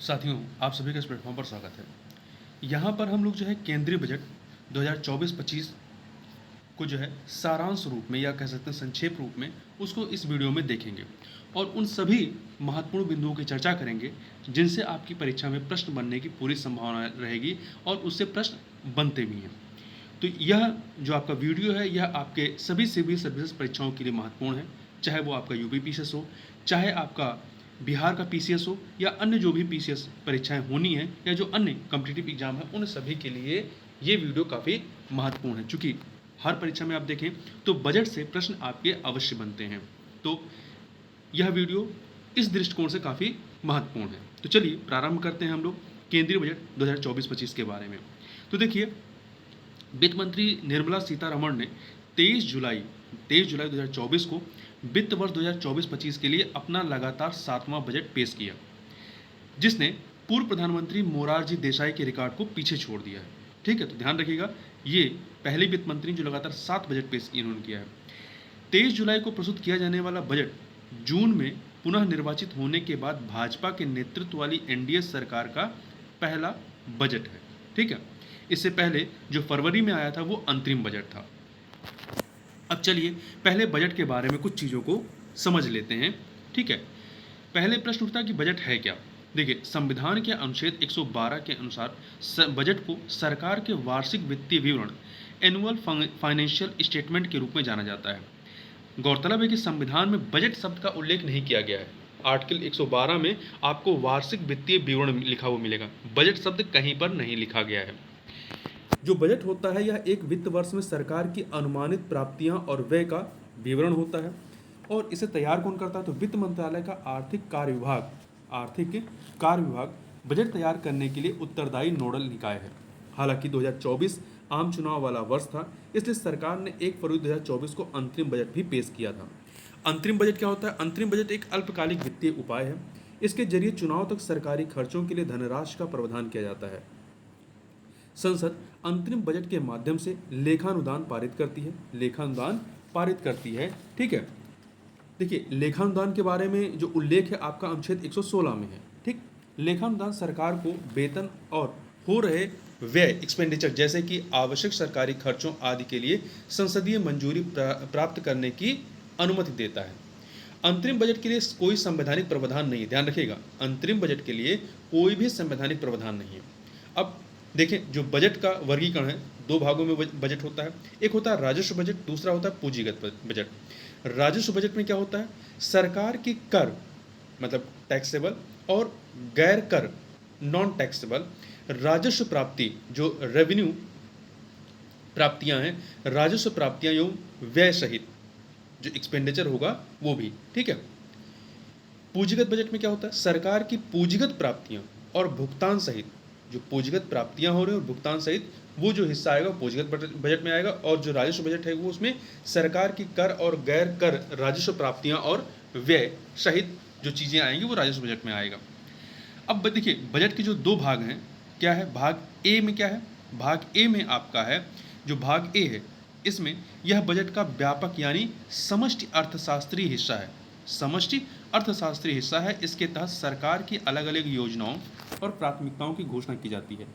साथियों, आप सभी का इस प्लेटफॉर्म पर स्वागत है। यहाँ पर हम लोग जो है केंद्रीय बजट 2024-25 को जो है सारांश रूप में या कह सकते हैं संक्षेप रूप में उसको इस वीडियो में देखेंगे और उन सभी महत्वपूर्ण बिंदुओं की चर्चा करेंगे जिनसे आपकी परीक्षा में प्रश्न बनने की पूरी संभावना रहेगी और उससे प्रश्न बनते भी हैं। तो यह जो आपका वीडियो है यह आपके सभी सिविल सर्विसेज परीक्षाओं के लिए महत्वपूर्ण है, चाहे वो आपका यूपी पीसीएस हो, चाहे आपका बिहार का पीसीएस हो या अन्य जो भी पीसीएस परीक्षाएं होनी है या जो अन्य कॉम्पिटिटिव एग्जाम है उन सभी के लिए ये वीडियो काफ़ी महत्वपूर्ण है, चूँकि हर परीक्षा में आप देखें तो बजट से प्रश्न आपके अवश्य बनते हैं। तो यह वीडियो इस दृष्टिकोण से काफ़ी महत्वपूर्ण है। तो चलिए प्रारंभ करते हैं हम लोग केंद्रीय बजट 2024-25 के बारे में। तो देखिए, वित्त मंत्री निर्मला सीतारमण ने 23 जुलाई 2024 को वित्त वर्ष 2024-25 के लिए अपना लगातार 7वां बजट पेश किया, जिसने पूर्व प्रधानमंत्री मोरारजी देसाई के रिकॉर्ड को पीछे छोड़ दिया है। ठीक है, तो ध्यान रखिएगा, ये पहले वित्त मंत्री जो लगातार 7 बजट पेश इन्होंने किया है। 23 जुलाई को प्रस्तुत किया जाने वाला बजट जून में पुनः निर्वाचित होने के बाद भाजपा के नेतृत्व वाली एनडीए सरकार का पहला बजट है। ठीक है, इससे पहले जो फरवरी में आया था वो अंतरिम बजट था। अब चलिए पहले बजट के बारे में कुछ चीज़ों को समझ लेते हैं। ठीक है, पहले प्रश्न उठता है कि बजट है क्या। देखिए, संविधान के अनुच्छेद 112 के अनुसार बजट को सरकार के वार्षिक वित्तीय विवरण एनुअल फाइनेंशियल स्टेटमेंट के रूप में जाना जाता है। गौरतलब है कि संविधान में बजट शब्द का उल्लेख नहीं किया गया है। आर्टिकल 112 में आपको वार्षिक वित्तीय विवरण लिखा हुआ मिलेगा, बजट शब्द कहीं पर नहीं लिखा गया है। जो बजट होता है यह एक वित्त वर्ष में सरकार की अनुमानित प्राप्तियां और व्यय का विवरण होता है और इसे तैयार कौन करता है, तो वित्त मंत्रालय का आर्थिक कार्य विभाग बजट तैयार करने के लिए उत्तरदायी नोडल निकाय है। हालांकि 2024 आम चुनाव वाला वर्ष था, इसलिए सरकार ने 1 फरवरी 2024 को अंतरिम बजट भी पेश किया था। अंतरिम बजट क्या होता है? अंतरिम बजट एक अल्पकालिक वित्तीय उपाय है। इसके जरिए चुनाव तक सरकारी खर्चों के लिए धनराशि का प्रावधान किया जाता है। संसद अंतरिम बजट के माध्यम से लेखानुदान पारित करती है। ठीक है, देखिए लेखानुदान के बारे में जो उल्लेख है आपका अनुच्छेद 116 में है। ठीक, लेखानुदान सरकार को वेतन और हो रहे व्यय एक्सपेंडिचर जैसे कि आवश्यक सरकारी खर्चों आदि के लिए संसदीय मंजूरी प्राप्त करने की अनुमति देता है। अंतरिम बजट के लिए कोई संवैधानिक प्रावधान नहीं है, ध्यान रखिएगा, अंतरिम बजट के लिए कोई भी संवैधानिक प्रावधान नहीं है। अब देखें, जो बजट का वर्गीकरण है, 2 भागों में बजट होता है। एक होता है राजस्व बजट, दूसरा होता है पूंजीगत बजट। राजस्व बजट में क्या होता है? सरकार की कर मतलब टैक्सेबल और गैर कर नॉन टैक्सेबल राजस्व प्राप्ति, जो रेवेन्यू प्राप्तियां हैं, राजस्व प्राप्तियां एवं व्यय सहित जो एक्सपेंडिचर होगा वो भी। ठीक है, पूंजीगत बजट में क्या होता है? सरकार की पूंजीगत प्राप्तियां और भुगतान सहित, जो पूंजीगत प्राप्तियां हो रही हैं और भुगतान सहित वो जो हिस्सा आएगा पूंजीगत बजट में आएगा, और जो राजस्व बजट है वो उसमें सरकार की कर और गैर कर राजस्व प्राप्तियां और व्यय सहित जो चीज़ें आएंगी वो राजस्व बजट में आएगा। अब देखिए, बजट के जो 2 भाग हैं, क्या है? भाग ए में क्या है? भाग ए में आपका है, जो भाग ए है इसमें यह बजट का व्यापक यानी समष्टि अर्थशास्त्रीय हिस्सा है। समष्टि अर्थशास्त्रीय हिस्सा है। इसके तहत सरकार की अलग अलग योजनाओं और प्राथमिकताओं की घोषणा की जाती है।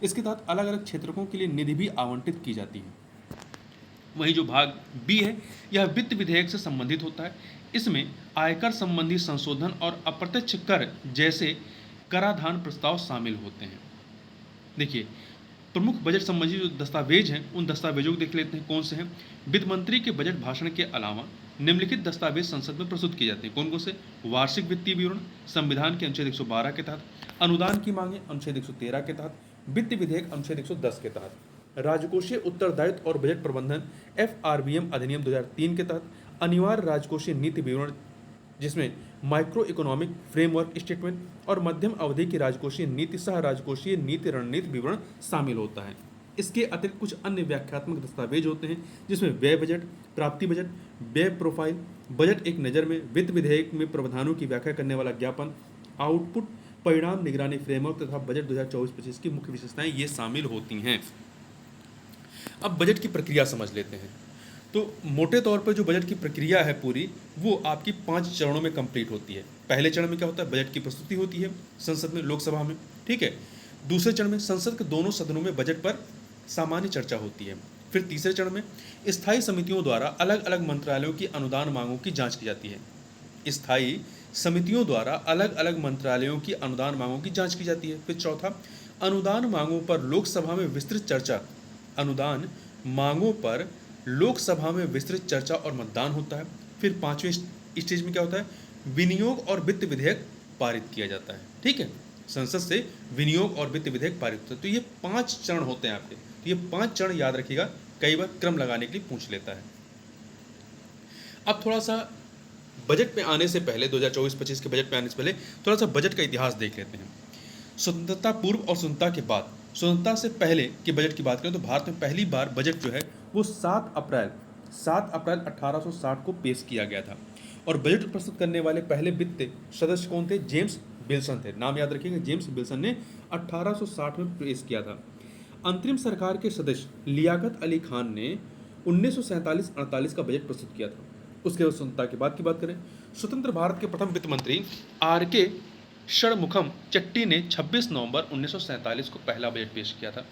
इसके तहत अलग अलग क्षेत्रों के लिए निधि भी आवंटित की जाती है। वहीं जो भाग बी है यह वित्त विधेयक से संबंधित होता है। इसमें आयकर संबंधी संशोधन और अप्रत्यक्ष कर जैसे कराधान प्रस्ताव शामिल होते हैं। देखिए, प्रमुख बजट संबंधी जो दस्तावेज हैं उन दस्तावेजों को देख लेते हैं कौन से हैं। वित्त मंत्री के बजट भाषण के अलावा निम्नलिखित दस्तावेज संसद में प्रस्तुत किए जाते हैं। कौन कौन से? वार्षिक वित्तीय विवरण संविधान के अनुच्छेद 112 के तहत, अनुदान की मांगे अनुच्छेद 113 के तहत, वित्त विधेयक अनुच्छेद 110 के तहत, राजकोषीय उत्तरदायित्व और बजट प्रबंधन FRBM अधिनियम 2003 के तहत, अनिवार्य राजकोषीय नीति विवरण जिसमें माइक्रो इकोनॉमिक फ्रेमवर्क स्टेटमेंट और मध्यम अवधि की राजकोषीय नीति सह राजकोषीय नीति रणनीति विवरण शामिल होता है। इसके अतिरिक्त कुछ अन्य व्याख्यात्मक दस्तावेज होते हैं जिसमें व्यय बजट, प्राप्ति बजट, व्यय प्रोफाइल, बजट एक नज़र में, वित्त विधेयक में प्रावधानों की व्याख्या करने वाला ज्ञापन, आउटपुट परिणाम निगरानी फ्रेमवर्क तथा बजट 2024-25 की मुख्य विशेषताएं ये शामिल होती हैं। अब बजट की प्रक्रिया समझ लेते हैं। तो मोटे तौर पर जो बजट की प्रक्रिया है पूरी, वो आपकी 5 चरणों में कंप्लीट होती है। पहले चरण में क्या होता है, बजट की प्रस्तुति होती है संसद में, लोकसभा में, ठीक है। दूसरे चरण में संसद के दोनों सदनों में बजट पर सामान्य चर्चा होती है। फिर तीसरे चरण में स्थायी समितियों द्वारा अलग अलग मंत्रालयों की अनुदान मांगों की जांच की जाती है। स्थायी समितियों द्वारा अलग अलग मंत्रालयों की अनुदान मांगों की जांच की जाती है। फिर चौथा, अनुदान मांगों पर लोकसभा में विस्तृत चर्चा, अनुदान मांगों पर लोकसभा में विस्तृत चर्चा और मतदान होता है। फिर पांचवें स्टेज में क्या होता है, विनियोग और वित्त विधेयक पारित किया जाता है, ठीक है। संसद से विनियोग और वित्त विधेयक पारित होता है। तो ये 5 चरण होते हैं आपके, तो ये 5 चरण याद रखिएगा, कई बार क्रम लगाने के लिए पूछ लेता है। अब थोड़ा सा बजट में आने से पहले, 2024-25 के बजट में आने से पहले थोड़ा सा बजट का इतिहास देख लेते हैं। स्वतंत्रता पूर्व और स्वतंत्रता के बाद, स्वतंत्रता से पहले की बजट की बात करें तो भारत में पहली बार बजट जो है वो 7 अप्रैल 1860 को पेश किया गया था। और बजट प्रस्तुत करने वाले पहले वित्त सदस्य कौन थे, जेम्स विल्सन थे। नाम याद रखिएगा, जेम्स विल्सन ने 1860 में पेश किया था। अंतरिम सरकार के सदस्य लियाकत अली खान ने 1947-48 का बजट प्रस्तुत किया था। उसके बाद स्वतंत्रता के बाद की बात करें, स्वतंत्र भारत के प्रथम वित्त मंत्री आर.के. षणमुखम चट्टी ने 26 नवंबर 1947 को पहला बजट पेश किया था।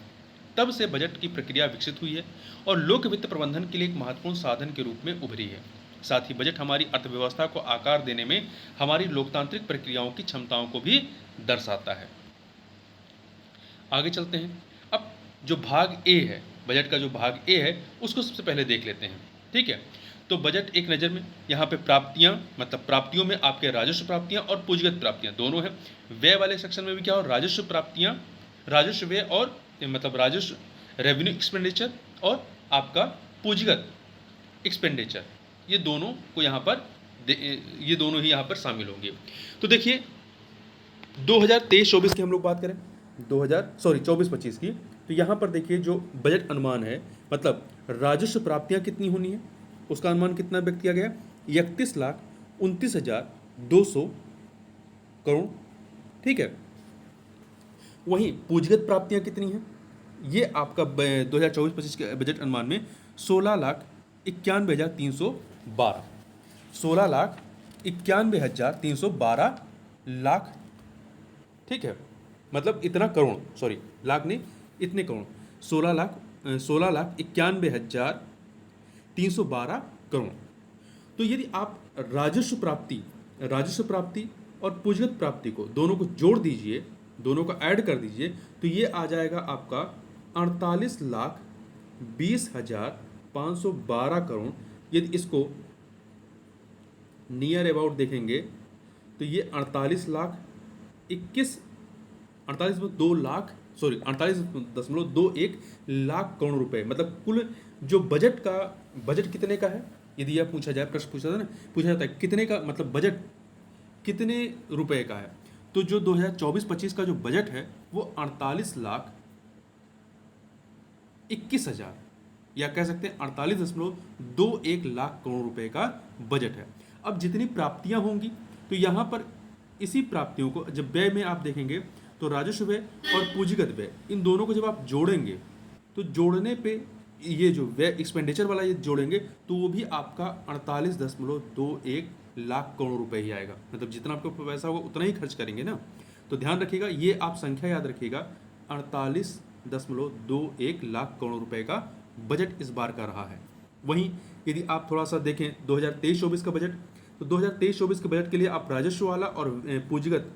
तब से बजट की प्रक्रिया विकसित हुई है और लोक वित्त प्रबंधन के लिए एक महत्वपूर्ण साधन के रूप में उभरी है। साथ ही बजट हमारी अर्थव्यवस्था को आकार देने में हमारी लोकतांत्रिक प्रक्रियाओं की क्षमताओं को भी दर्शाता है। आगे चलते हैं। अब जो भाग ए है, बजट का जो भाग ए है, उसको सबसे पहले देख लेते हैं, ठीक है। तो बजट एक नज़र में, यहाँ पे प्राप्तियाँ, मतलब प्राप्तियों में आपके राजस्व प्राप्तियाँ और पूंजीगत प्राप्तियाँ दोनों हैं। व्यय वाले सेक्शन में भी क्या हो, राजस्व प्राप्तियाँ, राजस्व व्यय और मतलब राजस्व रेवेन्यू एक्सपेंडिचर और आपका पूंजीगत एक्सपेंडिचर, ये दोनों को यहाँ पर ये दोनों ही यहाँ पर शामिल होंगे। तो देखिए 2023-24 की हम लोग बात करें, 24-25 की, तो यहाँ पर देखिए जो बजट अनुमान है, मतलब राजस्व प्राप्तियाँ कितनी होनी है, उसका अनुमान कितना व्यक्त किया गया, 31,29,200 करोड़, ठीक है। वहीं पूंजीगत प्राप्तियां कितनी हैं, ये आपका 2024-25 के बजट अनुमान में 16,91,312, 16,91,312 लाख, ठीक है। मतलब इतना करोड़, सॉरी लाख नहीं, इतने करोड़, 16,91,312 करोड़। तो यदि आप राजस्व प्राप्ति और पूंजीगत प्राप्ति को दोनों को जोड़ दीजिए, दोनों को ऐड कर दीजिए, तो ये आ जाएगा आपका 48,20,512 करोड़। यदि इसको नियर अबाउट देखेंगे तो ये 48.21 लाख करोड़ रुपए, मतलब कुल जो बजट कितने का है, यदि यह पूछा जाए, प्रश्न पूछा जाता है कितने का, मतलब बजट कितने रुपए का है, तो जो 2024-25 का जो बजट है वो 48,21,000 या कह सकते हैं 48.21 लाख करोड़ रुपए का बजट है। अब जितनी प्राप्तियां होंगी तो यहाँ पर इसी प्राप्तियों को जब व्यय में आप देखेंगे तो राजस्व व्यय और पूंजीगत व्यय, इन दोनों को जब आप जोड़ेंगे तो जोड़ने पे ये जो व्यय एक्सपेंडिचर वाला ये जोड़ेंगे तो वो भी आपका 48.21 लाख करोड़ रुपए ही आएगा। मतलब जितना आपको पैसा होगा उतना ही खर्च करेंगे ना। तो ध्यान रखिएगा, ये आप संख्या याद रखिएगा, 48.21 लाख करोड़ रुपए का बजट इस बार का रहा है। वहीं यदि आप थोड़ा सा देखें 2023-24 का बजट, तो 2023-24 के बजट के लिए आप राजस्व वाला और पूंजीगत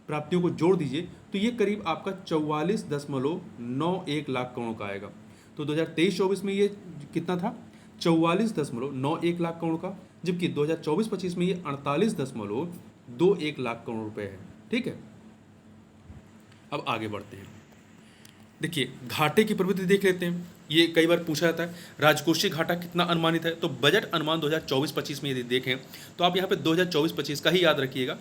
प्राप्तियों को जोड़ दीजिए तो ये करीब आपका 44.91 लाख करोड़ का आएगा। तो 2023-24 में ये कितना था, 44.91 लाख करोड़ का, जबकि 2024-25 में ये 48.21 लाख करोड़ रुपए है, ठीक है। अब आगे बढ़ते हैं। देखिए घाटे की प्रवृत्ति देख लेते हैं, ये कई बार पूछा जाता है राजकोषीय घाटा कितना अनुमानित है। तो बजट अनुमान 2024-25 में यदि देखें तो आप यहाँ पे 2024-25 का ही याद रखिएगा,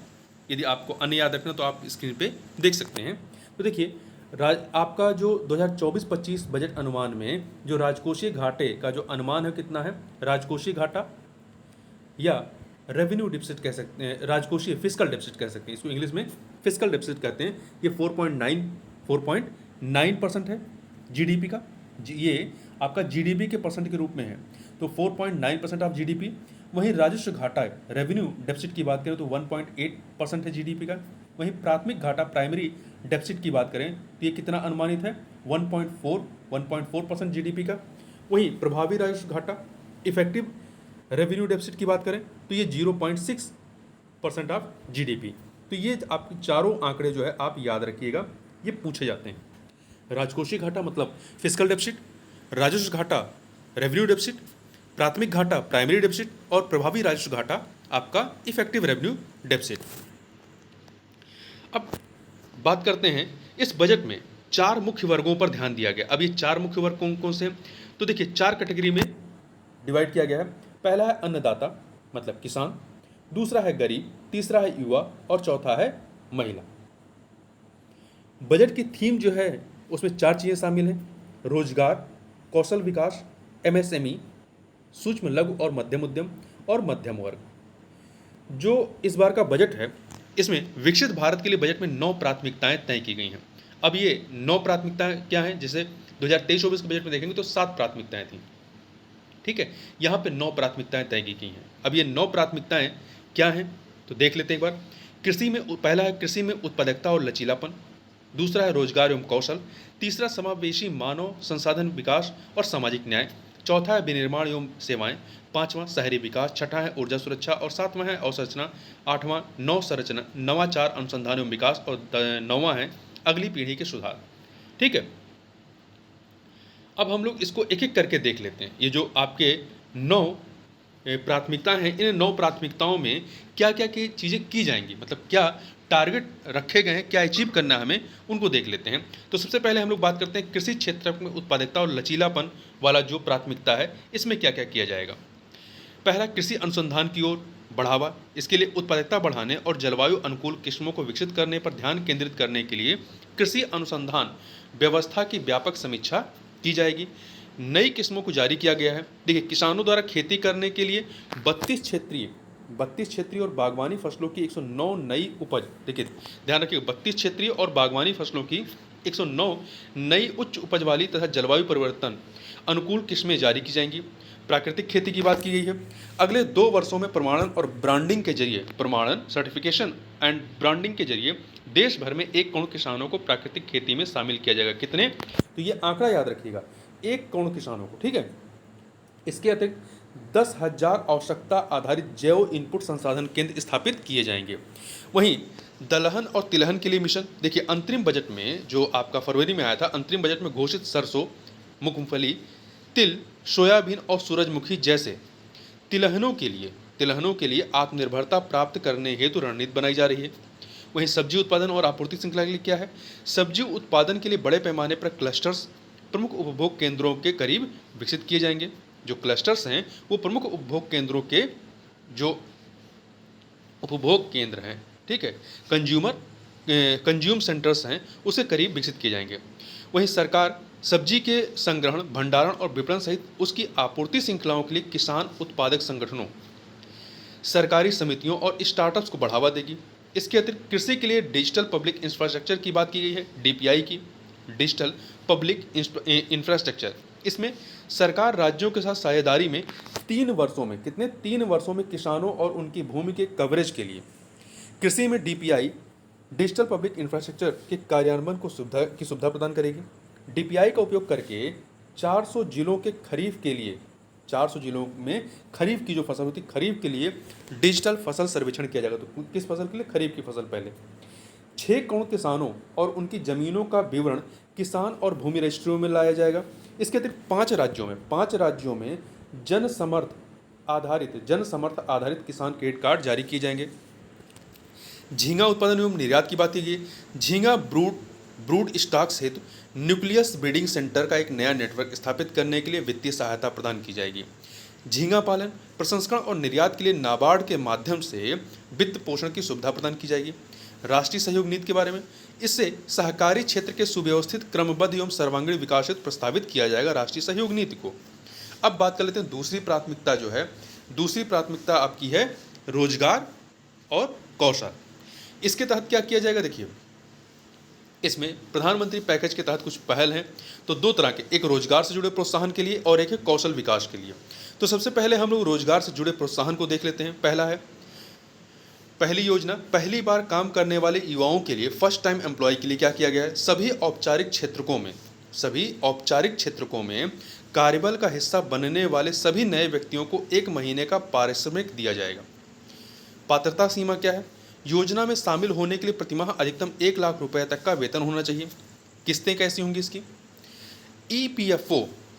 यदि आपको अन्य याद रखना तो आप स्क्रीन पे देख सकते हैं। तो देखिए आपका जो 2024-25 बजट अनुमान में जो राजकोषीय घाटे का जो अनुमान है कितना है, राजकोषीय घाटा या रेवेन्यू डिफिसिट कह सकते हैं, राजकोषीय फिस्कल डिफिसिट कह सकते हैं, इसको इंग्लिश में फिस्कल डिफिसिट कहते हैं। ये 4.9% है जीडीपी का, ये आपका जीडीपी के परसेंट के रूप में है। तो 4.9% ऑफ जीडीपी। वहीं राजस्व घाटा रेवेन्यू डेफिसिट की बात करें तो 1.8% है जीडीपी का। वहीं प्राथमिक घाटा प्राइमरी डेफिसिट की बात करें तो ये कितना अनुमानित है, 1.4% जीडीपी का। वहीं प्रभावी राजस्व घाटा इफेक्टिव रेवेन्यू डेफिसिट की बात करें तो ये 0.6% ऑफ जीडीपी। तो ये आपके चारों आंकड़े जो है आप याद रखिएगा, ये पूछे जाते हैं। राजकोषीय घाटा मतलब फिस्कल डेफिसिट, राजस्व घाटा रेवेन्यू डेफिसिट, प्राथमिक घाटा प्राइमरी डेफिसिट और प्रभावी राजस्व घाटा आपका इफेक्टिव रेवेन्यू डेफिसिट। अब बात करते हैं इस बजट में 4 मुख्य वर्गों पर ध्यान दिया गया। अब ये 4 मुख्य वर्ग कौन कौन से हैं, तो देखिए 4 कैटेगरी में डिवाइड किया गया है। पहला है अन्नदाता मतलब किसान, दूसरा है गरीब, तीसरा है युवा और चौथा है महिला। बजट की थीम जो है उसमें 4 चीज़ें शामिल हैं, रोजगार, कौशल विकास, एमएसएमई, सूक्ष्म लघु और मध्यम उद्यम और मध्यम वर्ग। जो इस बार का बजट है इसमें विकसित भारत के लिए बजट में 9 प्राथमिकताएं तय की गई हैं। अब ये 9 प्राथमिकताएं क्या हैं, जैसे 2023-24 के बजट में देखेंगे तो 7 प्राथमिकताएं थी, ठीक है, यहाँ पे 9 प्राथमिकताएं तय की गई हैं। अब ये 9 प्राथमिकताएं क्या हैं तो देख लेते हैं एक बार। कृषि में पहला है कृषि में उत्पादकता और लचीलापन, दूसरा है रोजगार एवं कौशल, तीसरा समावेशी मानव संसाधन विकास और सामाजिक न्याय, चौथा है विनिर्माण एवं सेवाएं, पांचवां शहरी विकास, छठा है ऊर्जा सुरक्षा और सातवां है अवसंरचना, आठवां नवसंरचना नवाचार अनुसंधान एवं विकास और 9वां है अगली पीढ़ी के सुधार। ठीक है, अब हम लोग इसको एक एक करके देख लेते हैं। ये जो आपके 9 प्राथमिकताएं हैं, इन 9 प्राथमिकताओं में क्या क्या की चीज़ें की जाएंगी, मतलब क्या टारगेट रखे गए हैं, क्या अचीव करना है हमें, उनको देख लेते हैं। तो सबसे पहले हम लोग बात करते हैं कृषि क्षेत्र में उत्पादकता और लचीलापन वाला जो प्राथमिकता है, इसमें क्या क्या किया जाएगा। पहला, कृषि अनुसंधान की ओर बढ़ावा। इसके लिए उत्पादकता बढ़ाने और जलवायु अनुकूल किस्मों को विकसित करने पर ध्यान केंद्रित करने के लिए कृषि अनुसंधान व्यवस्था की व्यापक समीक्षा की जाएगी। नई किस्मों को जारी किया गया है। देखिए, किसानों द्वारा खेती करने के लिए 32 क्षेत्रीय और बागवानी फसलों की 109 नई उपज, देखिए ध्यान रखिए 32 क्षेत्रीय और बागवानी फसलों की 109 नई उच्च उपज वाली तथा जलवायु परिवर्तन अनुकूल किस्में जारी की जाएंगी। प्राकृतिक खेती की बात की गई है। अगले 2 वर्षों में प्रमाणन और ब्रांडिंग के जरिए, प्रमाणन सर्टिफिकेशन एंड ब्रांडिंग के जरिए देश भर में 1 करोड़ किसानों को प्राकृतिक खेती में शामिल किया जाएगा। कितने, तो ये आंकड़ा याद रखिएगा, 1 करोड़ किसानों को, ठीक है। इसके अतिरिक्त 10,000 आवश्यकता आधारित जैव इनपुट संसाधन केंद्र स्थापित किए जाएंगे। वहीं दलहन और तिलहन के लिए मिशन, देखिए अंतरिम बजट में जो आपका फरवरी में आया था, अंतरिम बजट में घोषित सरसों, मूंगफली, तिल, सोयाबीन और सूरजमुखी जैसे तिलहनों के लिए आत्मनिर्भरता प्राप्त करने हेतु रणनीति बनाई जा रही है। वहीं सब्जी उत्पादन और आपूर्ति श्रृंखला के लिए क्या है, सब्जी उत्पादन के लिए बड़े पैमाने पर क्लस्टर्स प्रमुख उपभोग केंद्रों के करीब विकसित किए जाएंगे। जो क्लस्टर्स हैं वो प्रमुख उपभोग केंद्रों के जो उपभोग केंद्र हैं, ठीक है, कंज्यूम सेंटर्स हैं, उसके करीब विकसित किए जाएंगे। वहीं सरकार सब्जी के संग्रहण, भंडारण और विपणन सहित उसकी आपूर्ति श्रृंखलाओं के लिए किसान उत्पादक संगठनों, सरकारी समितियों और स्टार्टअप्स को बढ़ावा देगी। इसके अतिरिक्त कृषि के लिए डिजिटल पब्लिक इंफ्रास्ट्रक्चर की बात की गई है, डीपीआई की, डिजिटल पब्लिक इंफ्रास्ट्रक्चर। इसमें सरकार राज्यों के साथ साझेदारी में 3 वर्षों में, कितने, 3 वर्षों में किसानों और उनकी भूमि के कवरेज के लिए कृषि में डीपीआई, डिजिटल पब्लिक इंफ्रास्ट्रक्चर के कार्यान्वयन को सुविधा प्रदान करेगी। डीपीआई का उपयोग करके 400 जिलों के खरीफ के लिए, 400 जिलों में खरीफ की जो फसल होती है, खरीफ के लिए डिजिटल फसल सर्वेक्षण किया जाएगा। तो किस फसल के लिए, खरीफ की फसल। पहले 6 करोड़ किसानों और उनकी ज़मीनों का विवरण किसान और भूमि रजिस्ट्रियों में लाया जाएगा। इसके अतिरिक्त 5 राज्यों में जन समर्थ आधारित किसान क्रेडिट कार्ड जारी किए जाएंगे। झींगा उत्पादन एवं निर्यात की बात की गई। झींगा ब्रूड स्टॉक्स हेतु न्यूक्लियस ब्रीडिंग सेंटर का एक नया नेटवर्क स्थापित करने के लिए वित्तीय सहायता प्रदान की जाएगी। झींगा पालन, प्रसंस्करण और निर्यात के लिए नाबार्ड के माध्यम से वित्त पोषण की सुविधा प्रदान की जाएगी। राष्ट्रीय सहयोग नीति के बारे में, इससे सहकारी क्षेत्र के सुव्यवस्थित, क्रमबद्ध एवं सर्वांगीण विकास हेतु प्रस्तावित किया जाएगा राष्ट्रीय सहयोग नीति को। अब बात कर लेते हैं दूसरी प्राथमिकता जो है, दूसरी प्राथमिकता आपकी है रोजगार और कौशल। इसके तहत क्या किया जाएगा, देखिए इसमें प्रधानमंत्री पैकेज के तहत कुछ पहल हैं। तो 2 तरह के, एक रोजगार से जुड़े प्रोत्साहन के लिए और एक है कौशल विकास के लिए। तो सबसे पहले हम लोग रोजगार से जुड़े प्रोत्साहन को देख लेते हैं। पहली योजना, पहली बार काम करने वाले युवाओं के लिए, फर्स्ट टाइम एम्प्लॉय के लिए क्या किया गया है, सभी औपचारिक क्षेत्रकों में कार्यबल का हिस्सा बनने वाले सभी नए व्यक्तियों को 1 महीने का पारिश्रमिक दिया जाएगा। पात्रता सीमा क्या है? योजना में शामिल होने के लिए प्रतिमाह अधिकतम 1 लाख रुपए तक का वेतन होना चाहिए। किस्तें कैसी होंगी इसकी?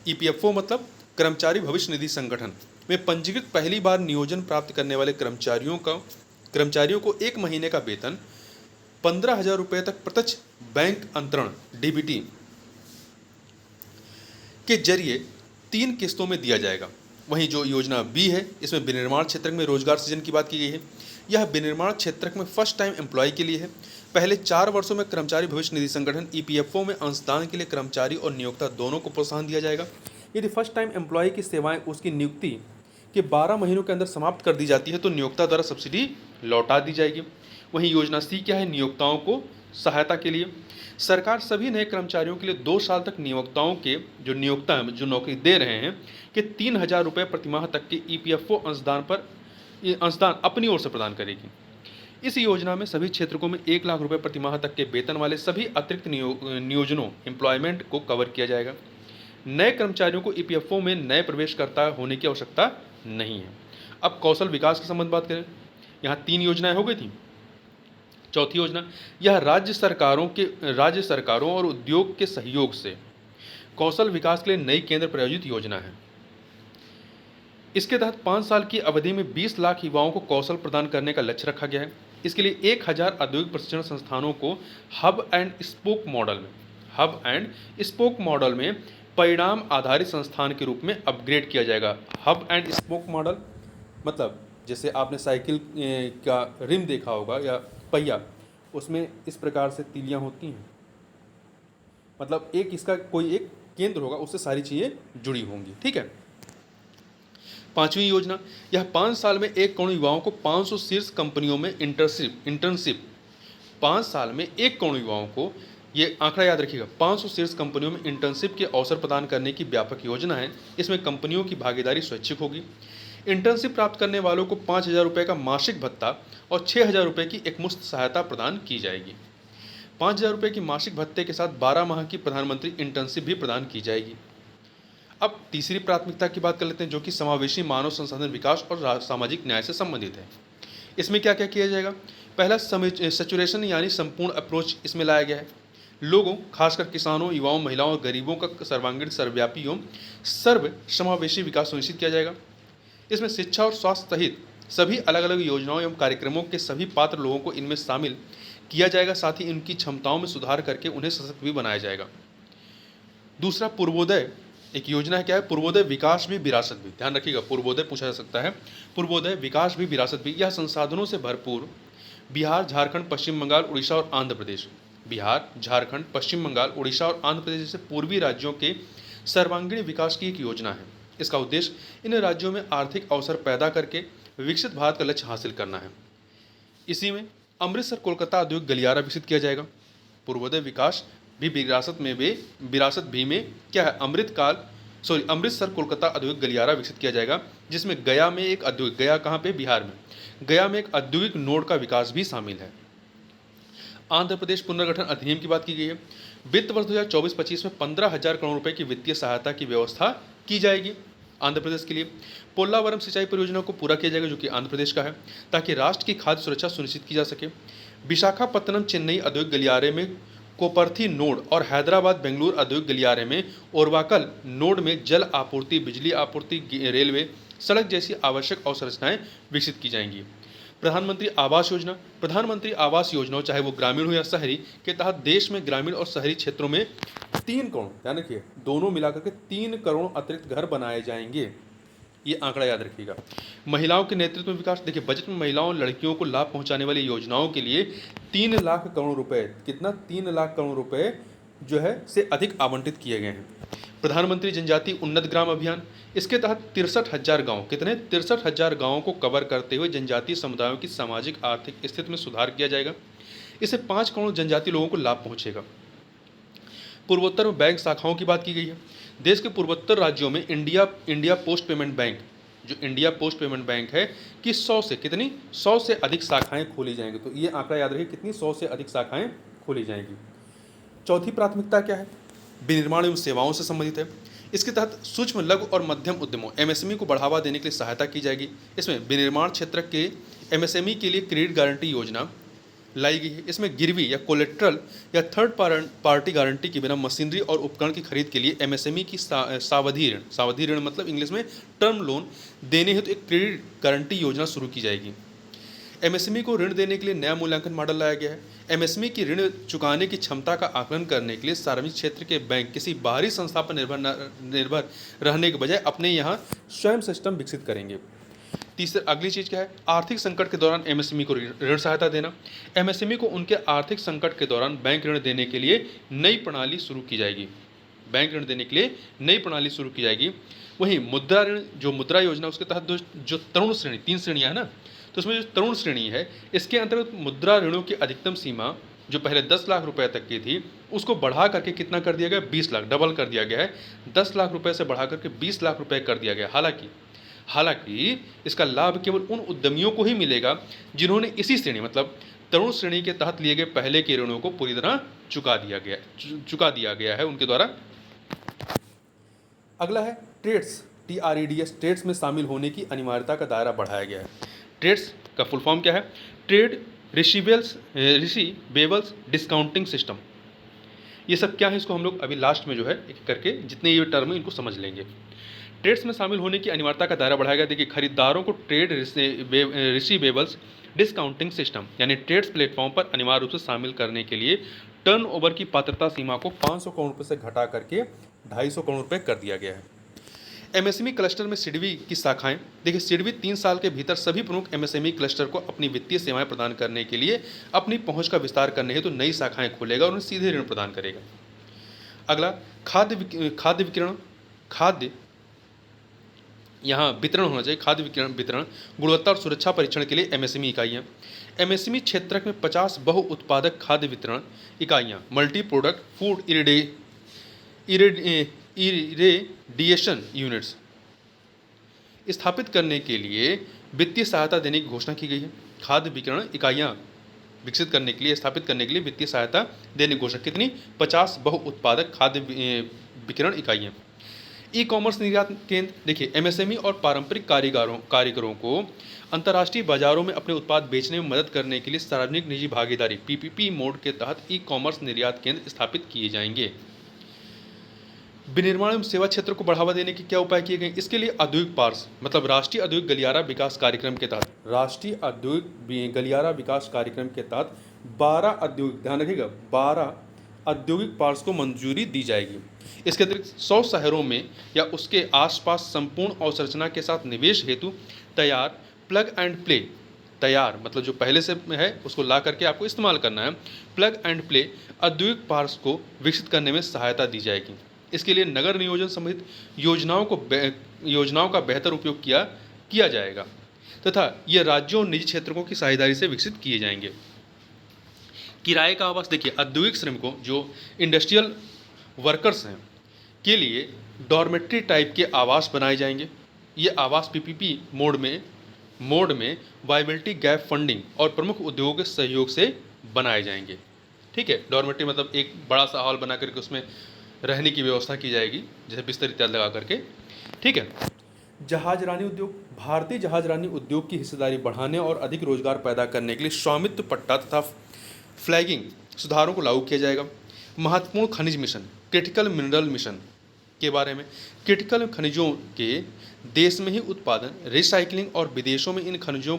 ईपीएफओ मतलब कर्मचारी भविष्य निधि संगठन में पंजीकृत पहली बार नियोजन प्राप्त करने वाले कर्मचारियों को 1 महीने का वेतन 15,000 रुपये तक प्रत्यक्ष बैंक अंतरण डीबीटी के जरिए 3 किस्तों में दिया जाएगा। वहीं जो योजना बी है, इसमें विनिर्माण क्षेत्र में रोजगार सृजन की बात की गई है। यह विनिर्माण क्षेत्र में फर्स्ट टाइम एम्प्लॉय के लिए है। पहले 4 वर्षों में कर्मचारी भविष्य निधि संगठन ईपीएफओ में अंशदान के लिए कर्मचारी और नियोक्ता दोनों को प्रोत्साहन दिया जाएगा। यदि फर्स्ट टाइम एम्प्लॉय की सेवाएं उसकी नियुक्ति के 12 महीनों के अंदर समाप्त कर दी जाती है तो नियोक्ता द्वारा सब्सिडी लौटा दी जाएगी। वहीं योजना सी क्या है? नियोक्ताओं को सहायता के लिए सरकार सभी नए कर्मचारियों के लिए 2 साल तक नियोक्ताओं के जो नौकरी दे रहे हैं कि 3,000 रुपये प्रतिमाह तक के ईपीएफओ अंशदान अपनी ओर से प्रदान करेगी। इस योजना में सभी क्षेत्रों में 1 लाख रुपये प्रतिमाह तक के वेतन वाले सभी अतिरिक्त नियोजनों एम्प्लॉयमेंट को कवर किया जाएगा। नए कर्मचारियों को ईपीएफओ में नए प्रवेशकर्ता होने की आवश्यकता नहीं है। अब कौशल विकास के संबंध बात करें, यहाँ 3 योजनाएं हो गई थी। चौथी योजना, यह राज्य सरकारों और उद्योग के सहयोग से कौशल विकास के लिए नई केंद्र प्रायोजित योजना है। इसके तहत 5 साल की अवधि में 20 लाख युवाओं को कौशल प्रदान करने का लक्ष्य रखा गया है। इसके लिए 1000 औद्योगिक प्रशिक्षण संस्थानों को हब एंड स्पोक मॉडल में परिणाम आधारित संस्थान के रूप में अपग्रेड किया जाएगा। हब एंड स्पोक मॉडल मतलब जैसे आपने साइकिल का रिम देखा होगा या पहिया, उसमें इस प्रकार से तीलियां होती हैं, मतलब इसका कोई एक केंद्र होगा, उससे सारी चीज़ें जुड़ी होंगी। ठीक है। 5वीं योजना, यह 5 साल में 1 करोड़ युवाओं को 500 शीर्ष कंपनियों में इंटर्नशिप 5 साल में 1 करोड़ युवाओं को, ये आंकड़ा याद रखिएगा, 500 शीर्ष कंपनियों में इंटर्नशिप के अवसर प्रदान करने की व्यापक योजना है। इसमें कंपनियों की भागीदारी स्वैच्छिक होगी। इंटर्नशिप प्राप्त करने वालों को 5,000 रुपये का मासिक भत्ता और 6,000 रुपये की एकमुश्त सहायता प्रदान की जाएगी। 5,000 रुपये की मासिक भत्ते के साथ 12 माह की प्रधानमंत्री इंटर्नशिप भी प्रदान की जाएगी। अब तीसरी प्राथमिकता की बात कर लेते हैं, जो कि समावेशी मानव संसाधन विकास और सामाजिक न्याय से संबंधित है। इसमें क्या क्या किया जाएगा? पहला, सैचुरेशन यानी संपूर्ण अप्रोच इसमें लाया गया है। लोगों, खासकर किसानों, युवाओं, महिलाओं और गरीबों का सर्वांगीण, सर्वव्यापी एवं सर्व समावेशी विकास सुनिश्चित किया जाएगा। इसमें शिक्षा और स्वास्थ्य सहित सभी अलग अलग योजनाओं एवं कार्यक्रमों के सभी पात्र लोगों को इनमें शामिल किया जाएगा। साथ ही उनकी क्षमताओं में सुधार करके उन्हें सशक्त भी बनाया जाएगा। दूसरा, पूर्वोदय एक योजना है। क्या है? पूर्वोदय विकास भी विरासत भी। ध्यान रखिएगा, पूर्वोदय पूछा जा सकता है। पूर्वोदय विकास भी विरासत भी, यह संसाधनों से भरपूर बिहार, झारखंड, पश्चिम बंगाल, उड़ीसा और आंध्र प्रदेश, जैसे पूर्वी राज्यों के सर्वांगीण विकास की एक योजना है। इसका उद्देश्य इन राज्यों में आर्थिक अवसर पैदा करके विकसित भारत का लक्ष्य हासिल करना है। इसी में अमृतसर कोलकाता औद्योगिक गलियारा विकसित किया जाएगा। पूर्वोदय विकास भी विरासत भी में क्या है? अमृतसर कोलकाता औद्योगिक गलियारा विकसित किया जाएगा, जिसमें गया कहाँ पे? बिहार में। गया में एक औद्योगिक नोड का विकास भी शामिल है। आंध्र प्रदेश पुनर्गठन अधिनियम की बात की गई है। वित्त वर्ष 2024-25 में 15,000 करोड़ रुपए की वित्तीय सहायता की व्यवस्था की जाएगी आंध्र प्रदेश के लिए। पोल्लावरम सिंचाई परियोजना को पूरा किया जाएगा, जो कि आंध्र प्रदेश का है, ताकि राष्ट्र की खाद्य सुरक्षा सुनिश्चित की जा सके। विशाखापत्तनम चेन्नई औद्योगिक गलियारे में कोपरथी नोड और हैदराबाद बेंगलुरु औद्योगिक गलियारे में ओरवाकल नोड में जल आपूर्ति, बिजली आपूर्ति, रेलवे, सड़क जैसी आवश्यक अवसंरचनाएं विकसित की जाएंगी। प्रधानमंत्री आवास योजना, चाहे वो ग्रामीण हो या शहरी, के तहत देश में ग्रामीण और शहरी क्षेत्रों में 3 करोड़, ध्यान रखिए, दोनों मिलाकर के 3 करोड़ अतिरिक्त घर बनाए जाएंगे। ये आंकड़ा याद रखिएगा। महिलाओं के नेतृत्व में विकास, देखिए बजट में महिलाओं और लड़कियों को लाभ पहुंचाने वाली योजनाओं के लिए 3 लाख करोड़ रुपए, कितना? 3 लाख करोड़ रुपए जो है से अधिक आवंटित किए गए हैं। प्रधानमंत्री जनजाति उन्नत ग्राम अभियान, इसके तहत 63,000 गाँव, कितने? 63,000 गाँवों को कवर करते हुए जनजातीय समुदायों की सामाजिक आर्थिक स्थिति में सुधार किया जाएगा। इससे 5 करोड़ जनजातीय लोगों को लाभ पहुंचेगा। पूर्वोत्तर में बैंक शाखाओं की बात की गई है। देश के पूर्वोत्तर राज्यों में इंडिया पोस्ट पेमेंट बैंक, जो इंडिया पोस्ट पेमेंट बैंक है कि 100 से कितनी 100 से अधिक शाखाएं खोली जाएंगी। तो ये आंकड़ा याद रखिए, कितनी 100 से अधिक शाखाएं खोली जाएंगी। चौथी प्राथमिकता क्या है? विनिर्माण एवं सेवाओं से संबंधित है। इसके तहत सूक्ष्म लघु और मध्यम उद्यमों एमएसएमई को बढ़ावा देने के लिए सहायता की जाएगी। इसमें विनिर्माण क्षेत्र के एमएसएमई के लिए क्रेडिट गारंटी योजना लाई गई है। इसमें गिरवी या कोलेट्रल या थर्ड पार्टी गारंटी के बिना मशीनरी और उपकरण की खरीद के लिए एमएसएमई की सावधि ऋण मतलब इंग्लिश में टर्म लोन देने हेतु एक क्रेडिट गारंटी योजना शुरू की जाएगी। एमएसएमई को ऋण देने के लिए नया मूल्यांकन मॉडल लाया गया है। एमएसएमई की ऋण चुकाने की क्षमता का आकलन करने के लिए सार्वजनिक क्षेत्र के बैंक किसी बाहरी संस्था पर निर्भर रहने के बजाय अपने यहाँ स्वयं सिस्टम विकसित करेंगे। तीसरी अगली चीज़ क्या है? आर्थिक संकट के दौरान एमएसएमई को ऋण सहायता देना। एमएसएमई को उनके आर्थिक संकट के दौरान बैंक ऋण देने के लिए नई प्रणाली शुरू की जाएगी। बैंक ऋण देने के लिए नई प्रणाली शुरू की जाएगी। वहीं मुद्रा ऋण, जो मुद्रा योजना उसके तहत जो तरुण श्रेणी, 3 श्रेणियाँ है ना, तो उसमें जो तरुण श्रेणी है इसके अंतर्गत मुद्रा ऋणों की अधिकतम सीमा जो पहले 10 लाख रुपए तक की थी उसको बढ़ा करके कितना कर दिया गया? 20 लाख, डबल कर दिया गया है। 10 लाख रुपए से बढ़ा करके 20 लाख रुपए कर दिया गया। हालांकि इसका लाभ केवल उन उद्यमियों को ही मिलेगा जिन्होंने इसी श्रेणी मतलब तरुण श्रेणी के तहत लिए गए पहले के ऋणों को पूरी तरह चुका दिया गया है उनके द्वारा। अगला है ट्रेड्स, TREDS, ट्रेड्स में शामिल होने की अनिवार्यता का दायरा बढ़ाया गया है। ट्रेड्स का फुल फॉर्म क्या है? Trade receivables discounting system. ये सब क्या है इसको हम लोग अभी लास्ट में जो है एक करके जितने ये टर्म है इनको समझ लेंगे। ट्रेड्स में शामिल होने की अनिवार्यता का दायरा बढ़ाया गया। देखिए, खरीदारों को ट्रेड रिसीवेबल्स डिस्काउंटिंग सिस्टम यानी ट्रेड्स प्लेटफॉर्म पर अनिवार्य रूप से शामिल करने के लिए टर्नओवर की पात्रता सीमा को 500 करोड़ रुपये से घटा करके 250 करोड़ रुपये कर दिया गया है। एमएसएमई क्लस्टर में सिडबी की शाखाएं, देखिए सिडबी 3 साल के भीतर सभी प्रमुख एमएसएमई क्लस्टर को अपनी वित्तीय सेवाएं प्रदान करने के लिए अपनी पहुंच का विस्तार करने हेतु नई शाखाएं खोलेगा और उन्हें सीधे ऋण प्रदान करेगा। अगला खाद्य वितरण, यहाँ वितरण होना चाहिए, खाद्य वितरण गुणवत्ता और सुरक्षा परीक्षण के लिए एमएसएमई इकाइयाँ। एमएसएमई क्षेत्र में 50 बहु उत्पादक खाद्य वितरण इकाइयाँ multi product food irradiation units स्थापित करने के लिए वित्तीय सहायता देने की घोषणा की गई है। खाद्य वितरण इकाइयाँ विकसित करने के लिए, स्थापित करने के लिए वित्तीय सहायता देने की घोषणा कितनी? 50 बहु उत्पादक खाद्य वितरण इकाइयाँ। ई कॉमर्स निर्यात केंद्र, देखिए एमएसएमई और पारंपरिक कारीगरों को अंतर्राष्ट्रीय बाजारों में अपने उत्पाद बेचने में मदद करने के लिए सार्वजनिक निजी भागीदारी PPP मोड के तहत ई कॉमर्स निर्यात केंद्र स्थापित किए जाएंगे। विनिर्माण एवं सेवा क्षेत्र को बढ़ावा देने के क्या उपाय किए गए? इसके लिए औद्योगिक पार्क्स मतलब राष्ट्रीय औद्योगिक गलियारा विकास कार्यक्रम के तहत 12 औद्योगिक, ध्यान रखिएगा 12 औद्योगिक पार्क्स को मंजूरी दी जाएगी। इसके अतिरिक्त 100 शहरों में या उसके आसपास संपूर्ण अवसंरचना के साथ निवेश हेतु तैयार प्लग एंड प्ले, तैयार मतलब जो पहले से है उसको ला करके आपको इस्तेमाल करना है, प्लग एंड प्ले औद्योगिक पार्क्स को विकसित करने में सहायता दी जाएगी। इसके लिए नगर नियोजन संबंधित योजनाओं का बेहतर उपयोग किया जाएगा तथा ये राज्यों और निजी क्षेत्रों की साझेदारी से विकसित किए जाएंगे। किराए का आवास, देखिए औद्योगिक श्रमिकों जो इंडस्ट्रियल वर्कर्स हैं के लिए डॉर्मेट्री टाइप के आवास बनाए जाएंगे। ये आवास PPP मोड में वायबिलिटी गैप फंडिंग और प्रमुख उद्योगों के सहयोग से बनाए जाएंगे। ठीक है, डॉर्मेट्री मतलब एक बड़ा सा हॉल बना करके उसमें रहने की व्यवस्था की जाएगी, जैसे बिस्तर इत्यादि लगा करके। ठीक है, जहाजरानी उद्योग, भारतीय जहाजरानी उद्योग की हिस्सेदारी बढ़ाने और अधिक रोजगार पैदा करने के लिए स्वामित्व पट्टा तथा फ्लैगिंग सुधारों को लागू किया जाएगा। महत्वपूर्ण खनिज मिशन, क्रिटिकल मिनरल मिशन के बारे में, क्रिटिकल खनिजों के देश में ही उत्पादन, रिसाइकलिंग और विदेशों में इन खनिजों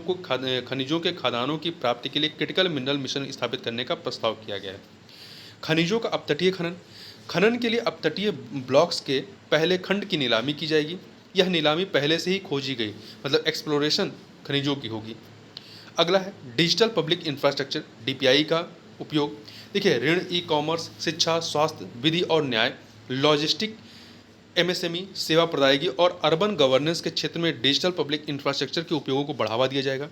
के खदानों की प्राप्ति के लिए क्रिटिकल मिनरल मिशन स्थापित करने का प्रस्ताव किया गया है। खनिजों का अपतटीय खनन के लिए अपतटीय ब्लॉक्स के पहले खंड की नीलामी की जाएगी। यह नीलामी पहले से ही खोजी गई मतलब एक्सप्लोरेशन खनिजों की होगी। अगला है डिजिटल पब्लिक इंफ्रास्ट्रक्चर DPI का उपयोग। देखिए ऋण, ई कॉमर्स, शिक्षा, स्वास्थ्य, विधि और न्याय, लॉजिस्टिक, MSME सेवा प्रदायगी और अर्बन गवर्नेंस के क्षेत्र में डिजिटल पब्लिक इंफ्रास्ट्रक्चर के उपयोगों को बढ़ावा दिया जाएगा।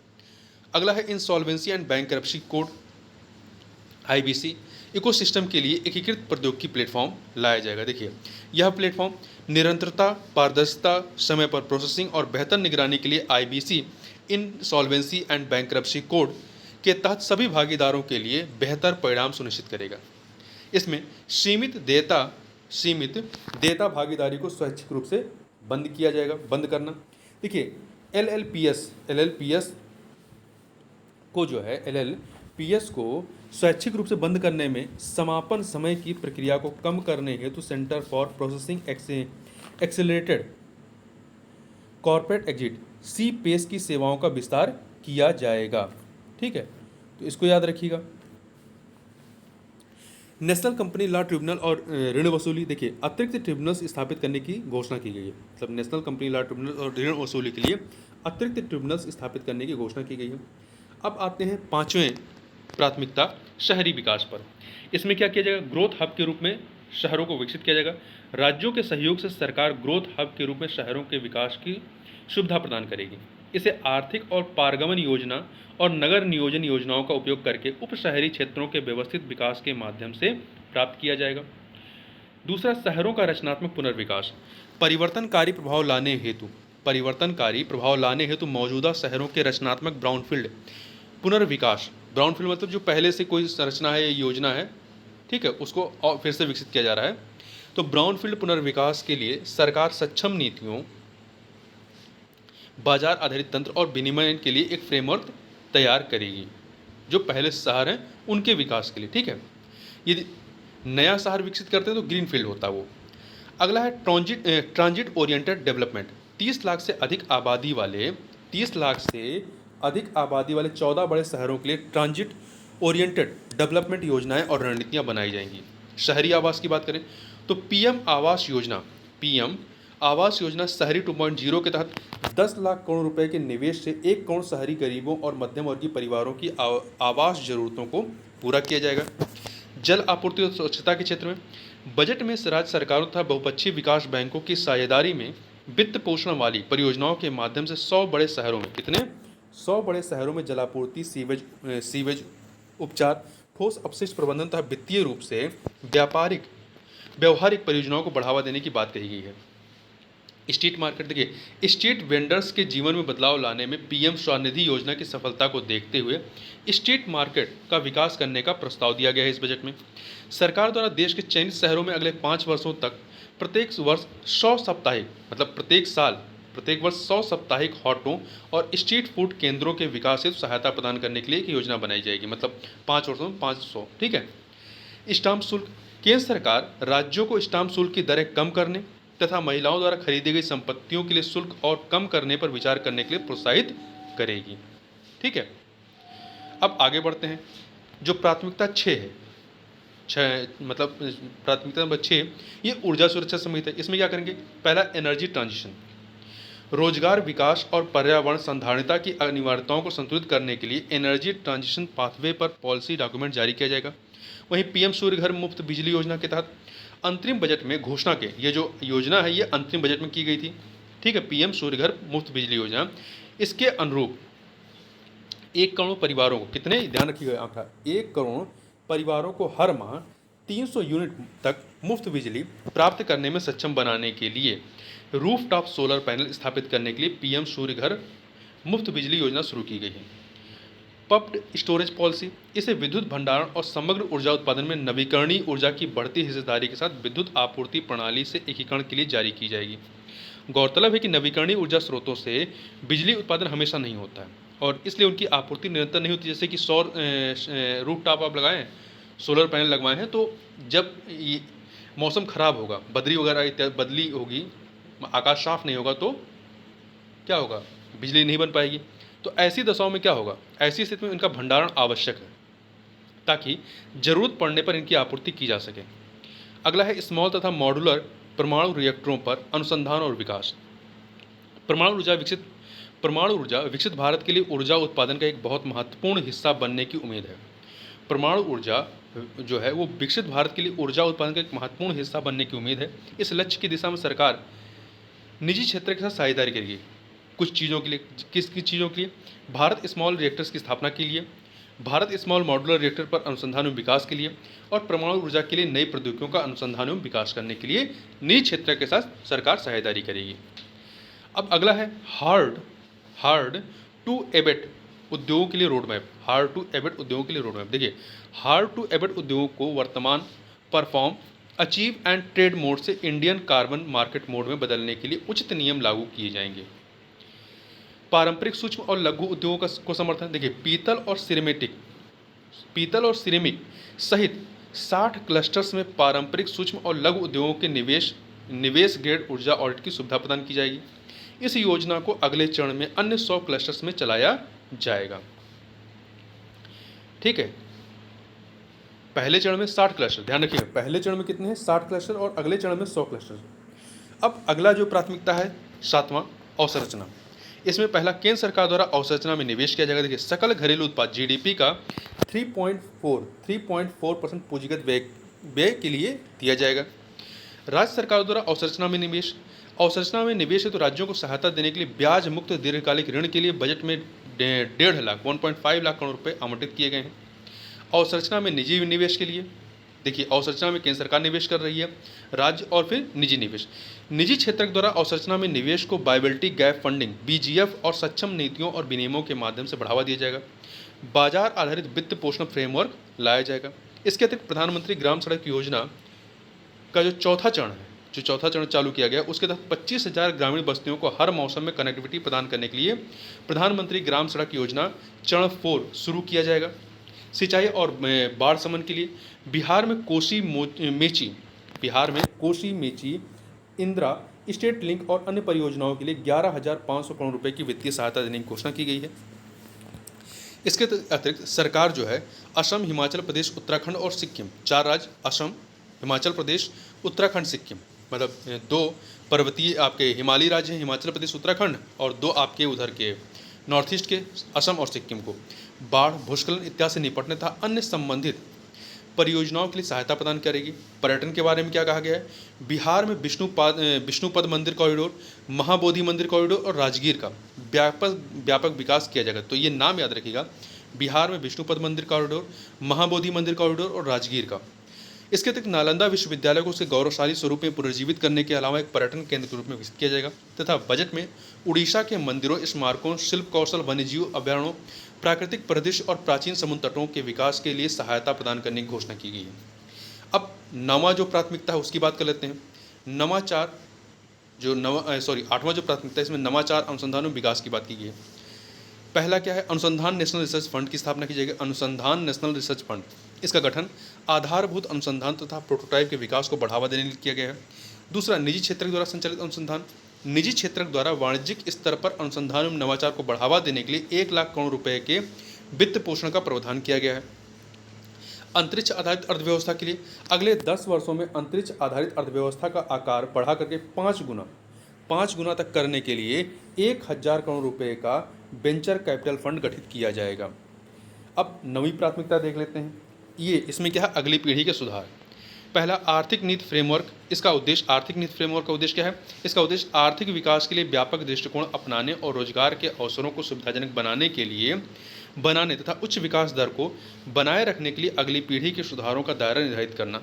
अगला है insolvency and bankruptcy code. IBC ecosystem के लिए एकीकृत प्रौद्योगिकी प्लेटफॉर्म लाया जाएगा। देखिए, यह प्लेटफॉर्म निरंतरता, पारदर्शिता, समय पर प्रोसेसिंग और बेहतर निगरानी के लिए IBC insolvency and bankruptcy code के तहत सभी भागीदारों के लिए बेहतर परिणाम सुनिश्चित करेगा। इसमें सीमित देयता भागीदारी को स्वैच्छिक रूप से बंद करना। देखिए, एलएलपीएस को स्वैच्छिक रूप से बंद करने में समापन समय की प्रक्रिया को कम करने हेतु centre for processing accelerated corporate exit CPACE की सेवाओं का विस्तार किया जाएगा। ठीक है, तो इसको याद रखिएगा। नेशनल कंपनी लॉ ट्रिब्यूनल और ऋण वसूली, देखिए अतिरिक्त ट्रिब्यूनल्स स्थापित करने की घोषणा की गई है। मतलब नेशनल कंपनी लॉ ट्रिब्यूनल और ऋण वसूली के लिए अतिरिक्त ट्रिब्यूनल्स स्थापित करने की घोषणा की गई है। अब आते हैं पांचवें प्राथमिकता, शहरी विकास पर। इसमें क्या किया जाएगा? ग्रोथ हब के रूप में शहरों को विकसित किया जाएगा। राज्यों के सहयोग से सरकार ग्रोथ हब के रूप में शहरों के विकास की सुविधा प्रदान करेगी। इसे आर्थिक और पारगमन योजना और नगर नियोजन योजनाओं का उपयोग करके उप शहरी क्षेत्रों के व्यवस्थित विकास के माध्यम से प्राप्त किया जाएगा। दूसरा, शहरों का रचनात्मक पुनर्विकास। परिवर्तनकारी प्रभाव लाने हेतु मौजूदा शहरों के रचनात्मक ब्राउनफील्ड पुनर्विकास। ब्राउनफील्ड मतलब जो पहले से कोई संरचना है या योजना है, ठीक है, उसको और फिर से विकसित किया जा रहा है। तो ब्राउनफील्ड पुनर्विकास के लिए सरकार सक्षम नीतियों, बाजार आधारित तंत्र और विनिमय के लिए एक फ्रेमवर्क तैयार करेगी, जो पहले शहर हैं उनके विकास के लिए। ठीक है, यदि नया शहर विकसित करते हैं तो ग्रीनफील्ड होता है वो। अगला है ट्रांजिट ओरिएंटेड डेवलपमेंट। 30 लाख से अधिक आबादी वाले 14 बड़े शहरों के लिए ट्रांजिट ओरिएंटेड डेवलपमेंट योजनाएं और रणनीतियां बनाई जाएंगी। शहरी आवास की बात करें तो पीएम आवास योजना शहरी 2.0 के तहत 10 लाख करोड़ रुपए के निवेश से 1 करोड़ शहरी गरीबों और मध्यम वर्गीय परिवारों की आवास जरूरतों को पूरा किया जाएगा। जल आपूर्ति और स्वच्छता के क्षेत्र में बजट में राज्य सरकारों तथा बहुपक्षीय विकास बैंकों की साझेदारी में वित्त पोषण वाली परियोजनाओं के माध्यम से 100 बड़े शहरों में जलापूर्ति, सीवेज उपचार, ठोस अपशिष्ट प्रबंधन तथा वित्तीय रूप से व्यवहारिक परियोजनाओं को बढ़ावा देने की बात कही गई है। स्ट्रीट मार्केट, देखिए स्ट्रीट वेंडर्स के जीवन में बदलाव लाने में पीएम स्वनिधि योजना की सफलता को देखते हुए स्ट्रीट मार्केट का विकास करने का प्रस्ताव दिया गया है इस बजट में। सरकार द्वारा देश के चयनित शहरों में अगले 5 वर्षों तक प्रत्येक वर्ष 100 साप्ताहिक, मतलब प्रत्येक वर्ष 100 साप्ताहिक हॉटों और स्ट्रीट फूड केंद्रों के विकास हेतु सहायता प्रदान करने के लिए एक योजना बनाई जाएगी। मतलब 5 वर्षों में 500। ठीक है। स्टाम्प शुल्क, केंद्र सरकार राज्यों को स्टाम्प शुल्क की दरें कम करने तथा महिलाओं द्वारा खरीदी गई संपत्तियों के लिए शुल्क और कम करने पर विचार करने के लिए प्रोत्साहित करेगी। ठीक है, अब आगे बढ़ते हैं। जो प्राथमिकता 6 है, प्राथमिकता नंबर 6, ये ऊर्जा सुरक्षा समिति है। इसमें क्या करेंगे? पहला, एनर्जी ट्रांजिशन, रोजगार विकास और पर्यावरण संधारणता की अनिवार्यताओं को संतुलित करने के लिए एनर्जी ट्रांजिशन पाथवे पर पॉलिसी डॉक्यूमेंट जारी किया जाएगा। वहीं पीएम सूर्य घर मुफ्त बिजली योजना के तहत अंतरिम बजट में घोषणा के, ये जो योजना है ये अंतरिम बजट में की गई थी। ठीक है, पीएम सूर्य घर मुफ्त बिजली योजना, इसके अनुरूप 1 करोड़ परिवारों को, कितने, ध्यान रखिएगा आंकड़ा, 1 करोड़ परिवारों को हर माह 300 यूनिट तक मुफ्त बिजली प्राप्त करने में सक्षम बनाने के लिए रूफटॉप सोलर पैनल स्थापित करने के लिए पीएम सूर्य घर मुफ्त बिजली योजना शुरू की गई है। पम्प्ड स्टोरेज पॉलिसी, इसे विद्युत भंडारण और समग्र ऊर्जा उत्पादन में नवीकरणीय ऊर्जा की बढ़ती हिस्सेदारी के साथ विद्युत आपूर्ति प्रणाली से एकीकरण के लिए जारी की जाएगी। गौरतलब है कि नवीकरणीय ऊर्जा स्रोतों से बिजली उत्पादन हमेशा नहीं होता है और इसलिए उनकी आपूर्ति निरंतर नहीं होती। जैसे कि सौर रूफटॉप आप लगाएं, सोलर पैनल लगवाए हैं, तो जब मौसम खराब होगा, बदली वगैरह इत्यादि बदली होगी, आकाश साफ नहीं होगा, तो क्या होगा? बिजली नहीं बन पाएगी। तो ऐसी दशाओं में क्या होगा? ऐसी स्थिति में इनका भंडारण आवश्यक है ताकि जरूरत पड़ने पर इनकी आपूर्ति की जा सके। अगला है स्मॉल तथा मॉड्यूलर परमाणु रिएक्टरों पर अनुसंधान और विकास। परमाणु ऊर्जा विकसित भारत के लिए ऊर्जा उत्पादन का एक बहुत महत्वपूर्ण हिस्सा बनने की उम्मीद है। परमाणु ऊर्जा जो है वो विकसित भारत के लिए ऊर्जा उत्पादन का एक महत्वपूर्ण हिस्सा बनने की उम्मीद है। इस लक्ष्य की दिशा में सरकार निजी क्षेत्र के साथ साझेदारी करेगी। कुछ चीज़ों के लिए, किस चीज़ों के लिए? भारत स्मॉल रिएक्टर्स की स्थापना के लिए, भारत स्मॉल मॉड्यूलर रिएक्टर पर अनुसंधान एवं विकास के लिए और परमाणु ऊर्जा के लिए नई प्रौद्योगिकियों का अनुसंधान एवं विकास करने के लिए निजी क्षेत्र के साथ सरकार साझेदारी करेगी। अब अगला है हार्ड हार्ड टू एबेट उद्योगों के लिए road map. Hard to abate उद्योगों के लिए रोड मैप। देखिए, हार्ड टू एबेट उद्योगों को वर्तमान perform, achieve and trade mode से इंडियन कार्बन मार्केट मोड में बदलने के लिए उचित नियम लागू किए जाएंगे। पारंपरिक सूक्ष्म और लघु उद्योगों को समर्थन। देखिए, पीतल और सिरेमिक सहित 60 क्लस्टर्स में पारंपरिक सूक्ष्म और लघु उद्योगों के निवेश ग्रेड ऊर्जा ऑडिट की सुविधा प्रदान की जाएगी। इस योजना को अगले चरण में अन्य 100 क्लस्टर्स में चलाया जाएगा। ठीक है, पहले चरण में 60 क्लस्टर, ध्यान रखिएगा, पहले चरण में कितने हैं? 60 क्लस्टर और अगले चरण में 100 क्लस्टर। अब अगला जो प्राथमिकता है, 7वां, अवसंरचना। इसमें पहला, केंद्र सरकार द्वारा अवसंरचना में निवेश किया जाएगा। देखिए, सकल घरेलू उत्पाद जीडीपी का 3.4% पूंजीगत व्यय के लिए दिया जाएगा। राज्य सरकार द्वारा अवसंरचना में निवेश है तो राज्यों को सहायता देने के लिए ब्याज मुक्त दीर्घकालिक ऋण के लिए बजट में 1.5 लाख 1.5 लाख करोड़ रुपए आवंटित किए गए हैं। अवसंरचना में निजी निवेश के लिए, देखिए, अवसंरचना में केंद्र सरकार निवेश कर रही है, राज्य और फिर निजी निवेश। निजी क्षेत्र द्वारा अवसंरचना में निवेश को वायबिलिटी गैप फंडिंग, बीजीएफ और सक्षम नीतियों और विनियमों के माध्यम से बढ़ावा दिया जाएगा। बाजार आधारित वित्त पोषण फ्रेमवर्क लाया जाएगा। इसके अतिरिक्त प्रधानमंत्री ग्राम सड़क योजना का जो चौथा चरण चालू किया गया, उसके तहत 25,000 ग्रामीण बस्तियों को हर मौसम में कनेक्टिविटी प्रदान करने के लिए प्रधानमंत्री ग्राम सड़क योजना चरण 4 शुरू किया जाएगा। सिंचाई और बाढ़ शमन के लिए बिहार में कोसी मेची इंदिरा स्टेट लिंक और अन्य परियोजनाओं के लिए 11,500 करोड़ रुपए की वित्तीय सहायता देने की घोषणा की गई है। इसके अतिरिक्त सरकार जो है असम, हिमाचल प्रदेश, उत्तराखंड और सिक्किम, 4 राज्य, असम, हिमाचल प्रदेश, उत्तराखंड, सिक्किम, मतलब 2 पर्वतीय आपके हिमालयी राज्य हैं, हिमाचल प्रदेश, उत्तराखंड, और 2 आपके उधर के नॉर्थ ईस्ट के असम और सिक्किम को बाढ़, भूस्खलन इत्यादि से निपटने तथा अन्य संबंधित परियोजनाओं के लिए सहायता प्रदान करेगी। पर्यटन के बारे में क्या कहा गया है? बिहार में विष्णुपद मंदिर कॉरिडोर, महाबोधि मंदिर कॉरिडोर और राजगीर का व्यापक विकास किया जाएगा। तो ये नाम याद रखिएगा, बिहार में विष्णुपद मंदिर कॉरिडोर, महाबोधि मंदिर कॉरिडोर और राजगीर का। इसके अतिरिक्त नालंदा विश्वविद्यालय को उसके गौरवशाली स्वरूप में पुनर्जीवित करने के अलावा एक पर्यटन केंद्र के रूप में विकसित किया जाएगा तथा बजट में उड़ीसा के मंदिरों, स्मारकों, शिल्प कौशल, वन्यजीव अभ्यारण्यों, प्राकृतिक परिदृश्य और प्राचीन समुद्र तटों के विकास के लिए सहायता प्रदान करने की घोषणा की गई है। अब नवा जो प्राथमिकता है उसकी बात कर लेते हैं। आठवां जो प्राथमिकता है, इसमें नवाचार, अनुसंधान और विकास की बात की गई है। पहला क्या है? अनुसंधान नेशनल रिसर्च फंड की स्थापना की जाएगी। अनुसंधान नेशनल रिसर्च फंड, इसका गठन आधारभूत अनुसंधान तथा प्रोटोटाइप के विकास को बढ़ावा देने के लिए किया गया है। दूसरा, निजी क्षेत्र द्वारा संचालित अनुसंधान। निजी क्षेत्र द्वारा वाणिज्यिक स्तर पर अनुसंधान एवं नवाचार को बढ़ावा देने के लिए 1 लाख करोड़ रुपए के वित्त पोषण का प्रावधान किया गया है। अंतरिक्ष आधारित अर्थव्यवस्था के लिए अगले 10 वर्षों में अंतरिक्ष आधारित अर्थव्यवस्था का आकार बढ़ा करके 5 गुना तक करने के लिए 1,000 करोड़ रुपए का वेंचर कैपिटल फंड गठित किया जाएगा। अब नवी प्राथमिकता देख लेते हैं। इसमें क्या है? अगली पीढ़ी के सुधार। पहला, आर्थिक नीति फ्रेमवर्क। इसका उद्देश्य, आर्थिक नीति फ्रेमवर्क का उद्देश्य क्या है? इसका उद्देश्य आर्थिक विकास के लिए व्यापक दृष्टिकोण अपनाने और रोजगार के अवसरों को सुविधाजनक बनाने तथा उच्च विकास दर को बनाए रखने के लिए अगली पीढ़ी के सुधारों का दायरा निर्धारित करना।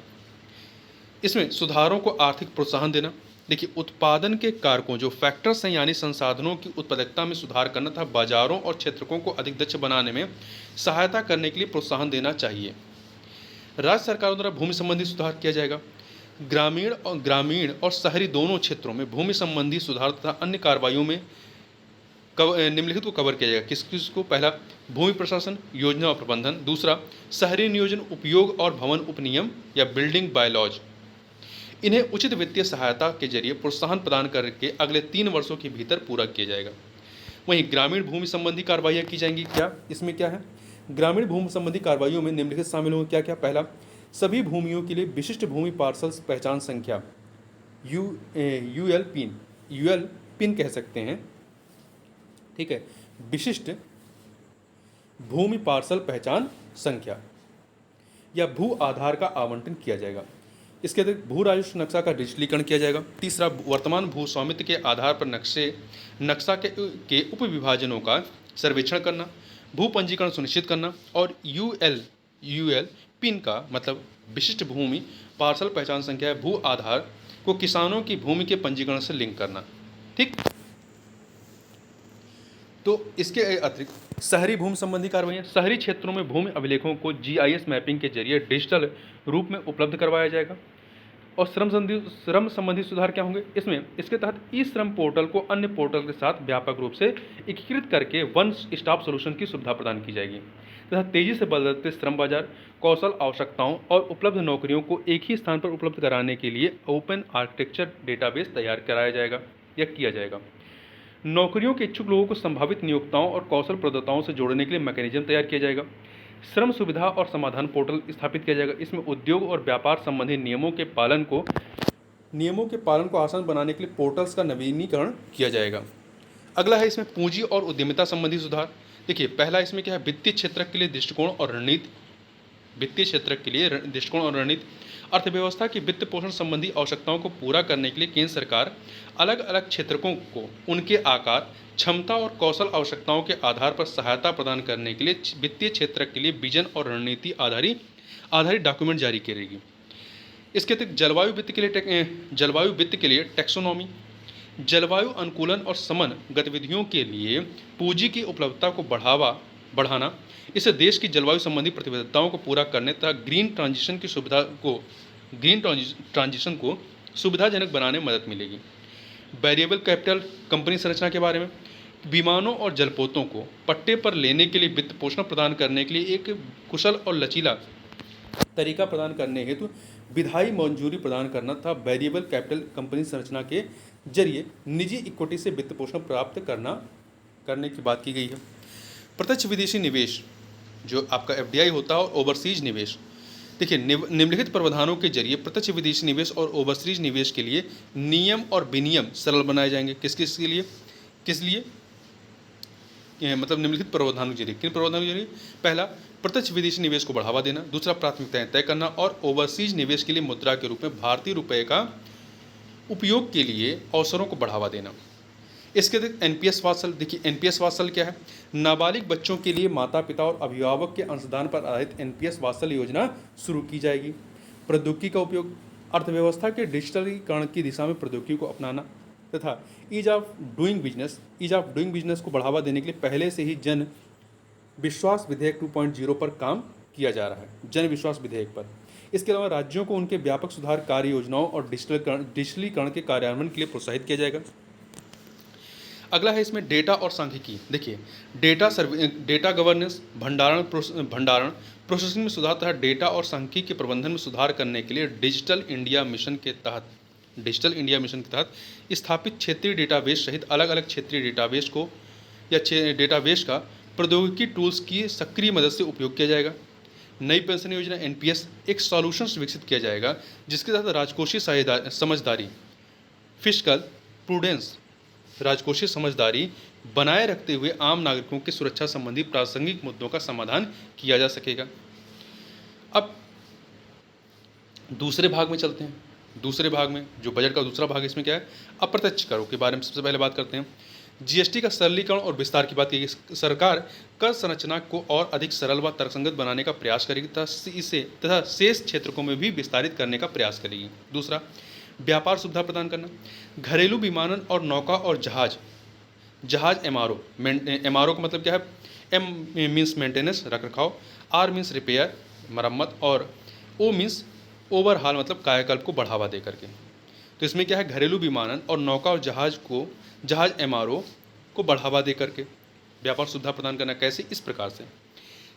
इसमें सुधारों को आर्थिक प्रोत्साहन देना। देखिए, उत्पादन के कारकों जो फैक्टर्स हैं, यानी संसाधनों की उत्पादकता में सुधार करना तथा बाजारों और क्षेत्रकों को अधिक दक्ष बनाने में सहायता करने के लिए प्रोत्साहन देना चाहिए। राज्य सरकारों द्वारा भूमि संबंधी सुधार किया जाएगा। ग्रामीण और शहरी दोनों क्षेत्रों में भूमि संबंधी सुधार तथा अन्य कार्रवाइयों में निम्नलिखित को कवर किया जाएगा। किस को? पहला, भूमि प्रशासन, योजना और प्रबंधन। दूसरा, शहरी नियोजन, उपयोग और भवन उपनियम या बिल्डिंग बायलॉज। इन्हें उचित वित्तीय सहायता के जरिए प्रोत्साहन प्रदान करके अगले 3 वर्षों के भीतर पूरा किया जाएगा। वहीं ग्रामीण भूमि संबंधी कार्रवाइयाँ की जाएंगी। क्या इसमें क्या है? ग्रामीण भूमि संबंधी कार्रवाइयों में निम्नलिखित शामिल होंगे। क्या क्या? पहला, सभी भूमियों के लिए विशिष्ट भूमि पार्सल्स पहचान संख्या, यूएल पिन कह सकते हैं, ठीक है, विशिष्ट भूमि पार्सल पहचान संख्या या भू आधार का आवंटन किया जाएगा। इसके अतिरिक्त भू राजस्व नक्शा का डिजिटलीकरण किया जाएगा। तीसरा, वर्तमान भू स्वामित्व के आधार पर नक्शा के उपविभाजनों का सर्वेक्षण करना। भू पंजीकरण सुनिश्चित करना, और यूएल पिन का मतलब विशिष्ट भूमि पार्सल पहचान संख्या है, भू आधार को किसानों की भूमि के पंजीकरण से लिंक करना। ठीक, तो इसके अतिरिक्त शहरी भूमि संबंधी कार्रवाई, शहरी क्षेत्रों में भूमि अभिलेखों को जीआईएस मैपिंग के जरिए डिजिटल रूप में उपलब्ध करवाया जाएगा। और श्रम संबंधी सुधार क्या होंगे इसमें, इसके तहत ई श्रम पोर्टल को अन्य पोर्टल के साथ व्यापक रूप से एकीकृत करके वन स्टॉप सॉल्यूशन की सुविधा प्रदान की जाएगी तथा तेजी से बदलते श्रम बाजार, कौशल आवश्यकताओं और उपलब्ध नौकरियों को एक ही स्थान पर उपलब्ध कराने के लिए ओपन आर्किटेक्चर डेटाबेस तैयार कराया जाएगा या किया जाएगा। नौकरियों के इच्छुक लोगों को संभावित नियोक्ताओं और कौशल प्रदाताओं से जोड़ने के लिए मैकेनिज्म तैयार किया जाएगा। श्रम सुविधा और समाधान पोर्टल स्थापित किया जाएगा। इसमें उद्योग और व्यापार संबंधी नियमों के पालन को आसान बनाने के लिए पोर्टल्स का नवीनीकरण किया जाएगा। अगला है इसमें पूंजी और उद्यमिता संबंधी सुधार। देखिए, पहला इसमें क्या है, वित्तीय क्षेत्र के लिए दृष्टिकोण और रणनीति। अर्थव्यवस्था की वित्त पोषण संबंधी आवश्यकताओं को पूरा करने के लिए केंद्र सरकार अलग अलग क्षेत्रकों को उनके आकार, क्षमता और कौशल आवश्यकताओं के आधार पर सहायता प्रदान करने के लिए वित्तीय क्षेत्र के लिए विजन और रणनीति आधारित डॉक्यूमेंट जारी करेगी। इसके अतिरिक्त जलवायु वित्त के लिए टैक्सोनॉमी, जलवायु अनुकूलन और समन गतिविधियों के लिए पूंजी की उपलब्धता को बढ़ाना, इससे देश की जलवायु संबंधी प्रतिबद्धताओं को पूरा करने तथा ग्रीन ट्रांजिशन को सुविधाजनक बनाने में मदद मिलेगी। वेरिएबल कैपिटल कंपनी संरचना के बारे में, विमानों और जलपोतों को पट्टे पर लेने के लिए वित्त पोषण प्रदान करने के लिए एक कुशल और लचीला तरीका प्रदान करने हेतु विधायी मंजूरी प्रदान करना था। वेरिएबल कैपिटल कंपनी संरचना के जरिए निजी इक्विटी से वित्त पोषण प्राप्त करने की बात की गई है। प्रत्यक्ष विदेशी निवेश जो आपका एफडीआई होता है और ओवरसीज निवेश, देखिए निम्नलिखित प्रावधानों के जरिए प्रत्यक्ष विदेशी निवेश और ओवरसीज निवेश के लिए नियम और विनियम सरल बनाए जाएंगे। किस लिए मतलब निम्नलिखित प्रावधानों के जरिए, किन प्रावधानों के जरिए, पहला प्रत्यक्ष विदेशी निवेश को बढ़ावा देना, दूसरा प्राथमिकताएं तय करना और ओवरसीज निवेश के लिए मुद्रा के रूप में भारतीय रुपये का उपयोग के लिए अवसरों को बढ़ावा देना। इसके अतिरिक्त एनपीएस वात्सल, देखिए एनपीएस वात्सल क्या है, नाबालिग बच्चों के लिए माता पिता और अभिभावक के अंशदान पर आधारित एनपीएस वात्सल योजना शुरू की जाएगी। प्रौद्योगिकी का उपयोग, अर्थव्यवस्था के डिजिटलीकरण की दिशा में प्रौद्योगिकी को अपनाना तथा ईज ऑफ डूइंग बिजनेस को बढ़ावा देने के लिए पहले से ही जन विश्वास विधेयक 2.0 पर काम किया जा रहा है, जन विश्वास विधेयक पर। इसके अलावा राज्यों को उनके व्यापक सुधार कार्य योजनाओं और डिजिटलीकरण के कार्यान्वयन के लिए प्रोत्साहित किया जाएगा। अगला है इसमें डेटा और सांख्यिकी। देखिए डेटा गवर्नेंस, भंडारण प्रोसेसिंग में सुधार तथा डेटा और सांख्यिकी के प्रबंधन में सुधार करने के लिए डिजिटल इंडिया मिशन के तहत स्थापित क्षेत्रीय डेटाबेस सहित अलग अलग क्षेत्रीय डेटाबेस का प्रौद्योगिकी टूल्स की सक्रिय मदद से उपयोग किया जाएगा। नई पेंशन योजना एनपीएस एक सॉल्यूशंस विकसित किया जाएगा जिसके तहत राजकोषीय समझदारी, फिस्कल प्रूडेंस, राजकोषीय समझदारी बनाए रखते हुए आम नागरिकों की सुरक्षा संबंधी प्रासंगिक मुद्दों का समाधान किया जा सकेगा। अब दूसरे भाग में चलते हैं। दूसरे भाग में जो बजट का दूसरा भाग है, इसमें क्या है, अप्रत्यक्ष करों के बारे में सबसे पहले बात करते हैं। जीएसटी का सरलीकरण और विस्तार की बात की गई। सरकार कर संरचना को और अधिक सरल व तर्कसंगत बनाने का प्रयास करेगी तथा शेष क्षेत्रों में भी विस्तारित करने का प्रयास करेगी। दूसरा, व्यापार सुविधा प्रदान करना। घरेलू विमानन और नौका और जहाज एमआरओ का मतलब क्या है, एम मीन्स मेंटेनेंस रखरखाव, आर मीन्स रिपेयर मरम्मत और ओ मीन्स ओवरहाल मतलब कायाकल्प को बढ़ावा दे करके। तो इसमें क्या है, घरेलू विमानन और नौका और जहाज एमआरओ को बढ़ावा दे करके व्यापार सुविधा प्रदान करना। कैसे, इस प्रकार से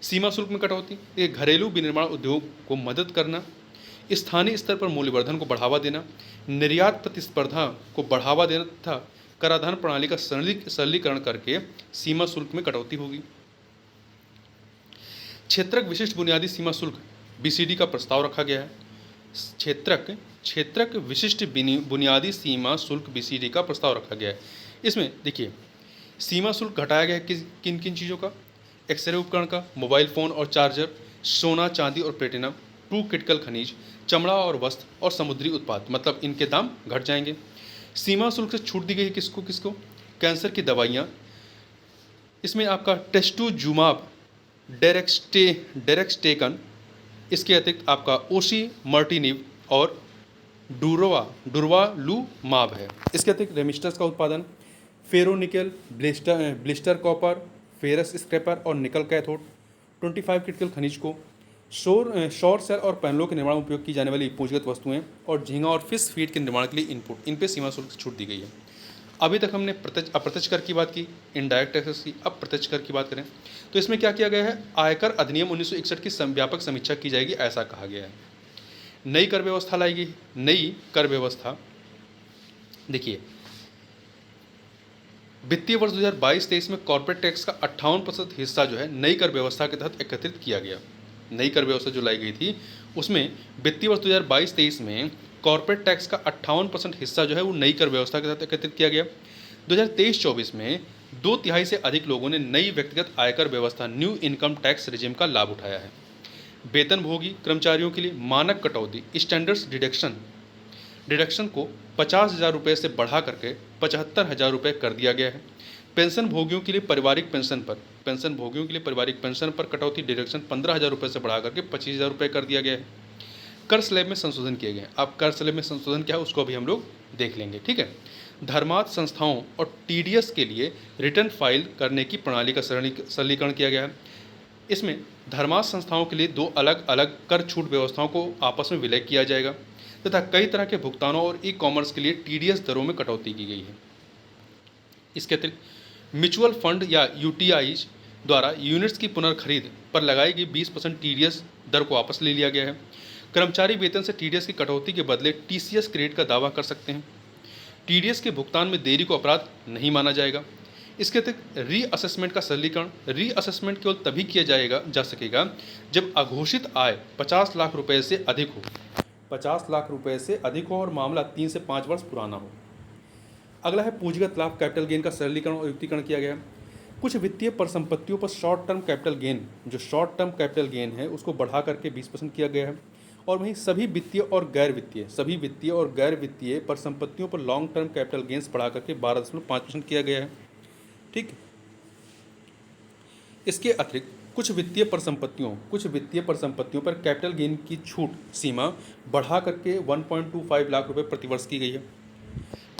सीमा शुल्क में कटौती, ये घरेलू विनिर्माण उद्योग को मदद करना, स्थानीय स्तर पर मूल्यवर्धन को बढ़ावा देना, निर्यात प्रतिस्पर्धा को बढ़ावा देना तथा कराधान प्रणाली का सरलीकरण करके सीमा शुल्क में कटौती होगी। क्षेत्रक विशिष्ट बुनियादी सीमा शुल्क बीसीडी का प्रस्ताव रखा गया है। क्षेत्रक विशिष्ट बुनियादी सीमा शुल्क बीसीडी का प्रस्ताव रखा गया है। इसमें देखिए सीमा शुल्क घटाया गया है किन किन चीज़ों का, एक्सरे उपकरण का, मोबाइल फ़ोन और चार्जर, सोना चांदी और प्लेटिनम, 2 क्रिटिकल खनिज, चमड़ा और वस्त्र और समुद्री उत्पाद, मतलब इनके दाम घट जाएंगे। सीमा शुल्क से छूट दी गई है किसको, कैंसर की दवाइयाँ, इसमें आपका टेस्टुजुमाब डेरेक्सटेकन, इसके अतिरिक्त आपका ओसिमर्टिनिव और डुरवालुमाब है। इसके अतिरिक्त रेमिस्टर्स का उत्पादन, फेरोनिकल, ब्लिस्टर कॉपर, फेरस स्क्रैपर और निकल कैथोड, 25 क्रिटिकल खनिज को, सौर सेल और पैनलों के निर्माण में उपयोग की जाने वाली पूंजीगत वस्तुएं और झींगा और फिश फीड के निर्माण के लिए इनपुट, इन पे सीमा शुल्क छूट दी गई है। अभी तक हमने प्रत्यक्ष अप्रत्यक्ष कर की बात की, इनडायरेक्ट टैक्सेस की। अब प्रत्यक्ष कर की बात करें तो इसमें क्या किया गया है, आयकर अधिनियम 1961 की व्यापक समीक्षा की जाएगी, ऐसा कहा गया है। नई कर व्यवस्था लाएगी। नई कर व्यवस्था देखिए, वित्तीय वर्ष 2022-23 में कॉर्पोरेट टैक्स का 58% हिस्सा जो है नई कर व्यवस्था के तहत एकत्रित किया गया। नई कर व्यवस्था जो लाई गई थी उसमें वित्तीय वर्ष 2022-23 में कॉर्पोरेट टैक्स का 58% हिस्सा जो है वो नई कर व्यवस्था के तहत एकत्रित किया गया। 2023-24 में 2/3 से अधिक लोगों ने नई व्यक्तिगत आयकर व्यवस्था न्यू इनकम टैक्स रिजिम का लाभ उठाया है। वेतनभोगी कर्मचारियों के लिए मानक कटौती स्टैंडर्ड्स डिडक्शन को 50,000 रुपये से बढ़ा करके 75,000 रुपये कर दिया गया है। पेंशन भोगियों के लिए पारिवारिक पेंशन पर कटौती डिडक्शन 15,000 रुपये से बढ़ा करके 25,000 रुपये कर दिया गया है। कर स्लैब में संशोधन किए गए हैं। अब कर स्लैब में संशोधन क्या है उसको भी हम लोग देख लेंगे, ठीक है। धर्मार्थ संस्थाओं और टीडीएस के लिए रिटर्न फाइल करने की प्रणाली का सरलीकरण किया गया है। इसमें धर्मार्थ संस्थाओं के लिए 2 अलग अलग कर छूट व्यवस्थाओं को आपस में विलय किया जाएगा तथा कई तरह के भुगतानों और ई कॉमर्स के लिए टीडीएस दरों में कटौती की गई है। इसके अतिरिक्त म्यूचुअल फंड या यूटीआईज द्वारा यूनिट्स की पुनर्खरीद पर लगाई गई 20% टीडीएस दर को वापस ले लिया गया है। कर्मचारी वेतन से टीडीएस की कटौती के बदले टीसीएस क्रेडिट का दावा कर सकते हैं। टीडीएस के भुगतान में देरी को अपराध नहीं माना जाएगा। इसके अतिरिक्त रीअसेसमेंट का सरलीकरण। रीअसेसमेंट केवल तभी किया जा सकेगा जब अघोषित आय 50 लाख रुपए से अधिक हो। 50 लाख रुपए से अधिक हो और मामला 3 से 5 वर्ष पुराना हो। अगला है पूंजीगत लाभ कैपिटल गेन का सरलीकरण और युक्तिकरण किया गया। कुछ वित्तीय परिसंपत्तियों पर शॉर्ट टर्म कैपिटल गेन, जो शॉर्ट टर्म कैपिटल गेन है उसको बढ़ा करके 20% किया गया है। और वहीं सभी वित्तीय और गैर वित्तीय परिसंपत्तियों पर लॉन्ग टर्म कैपिटल गेन्स बढ़ा करके 12.5% किया गया है, ठीक। इसके अतिरिक्त कुछ वित्तीय परिसंपत्तियों पर कैपिटल गेन की छूट सीमा बढ़ा करके 1.25 लाख रुपए प्रतिवर्ष की गई है।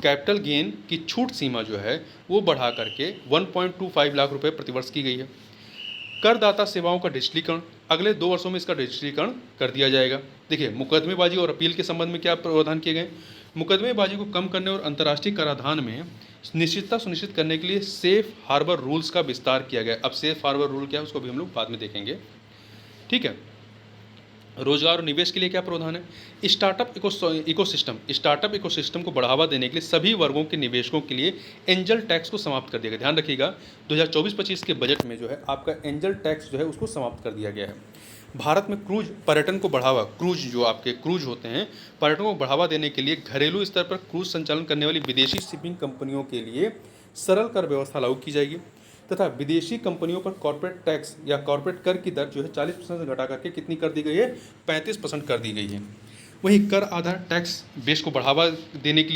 कैपिटल गेन की छूट सीमा जो है वो बढ़ा करके 1.25 लाख रुपए प्रतिवर्ष की गई है। करदाता सेवाओं का डिजिटलीकरण, अगले 2 वर्षों में इसका डिजिटलीकरण कर दिया जाएगा। देखिए, मुकदमेबाजी और अपील के संबंध में क्या प्रावधान किए गए। मुकदमेबाजी को कम करने और अंतर्राष्ट्रीय कराधान में निश्चितता सुनिश्चित करने के लिए सेफ हार्बर रूल्स का विस्तार किया गया। अब सेफ हार्बर रूल क्या है उसको भी हम लोग बाद में देखेंगे, ठीक है। रोजगार और निवेश के लिए क्या प्रावधान है। स्टार्टअप इकोसिस्टम को बढ़ावा देने के लिए सभी वर्गों के निवेशकों के लिए एंजल टैक्स को समाप्त कर दिया गया। ध्यान रखिएगा, 2024-25 के बजट में जो है आपका एंजल टैक्स जो है उसको समाप्त कर दिया गया है। भारत में क्रूज पर्यटन को बढ़ावा, जो आपके क्रूज होते हैं, पर्यटन को बढ़ावा देने के लिए घरेलू स्तर पर क्रूज संचालन करने वाली विदेशी शिपिंग कंपनियों के लिए सरल कर व्यवस्था लागू की जाएगी तथा विदेशी कंपनियों पर कॉर्पोरेट टैक्स या कॉर्पोरेट कर की दर जो है 40% से घटा करके कितनी कर दी गई है, 35% कर दी गई है। वहीं कर आधार टैक्स बेस को बढ़ाने के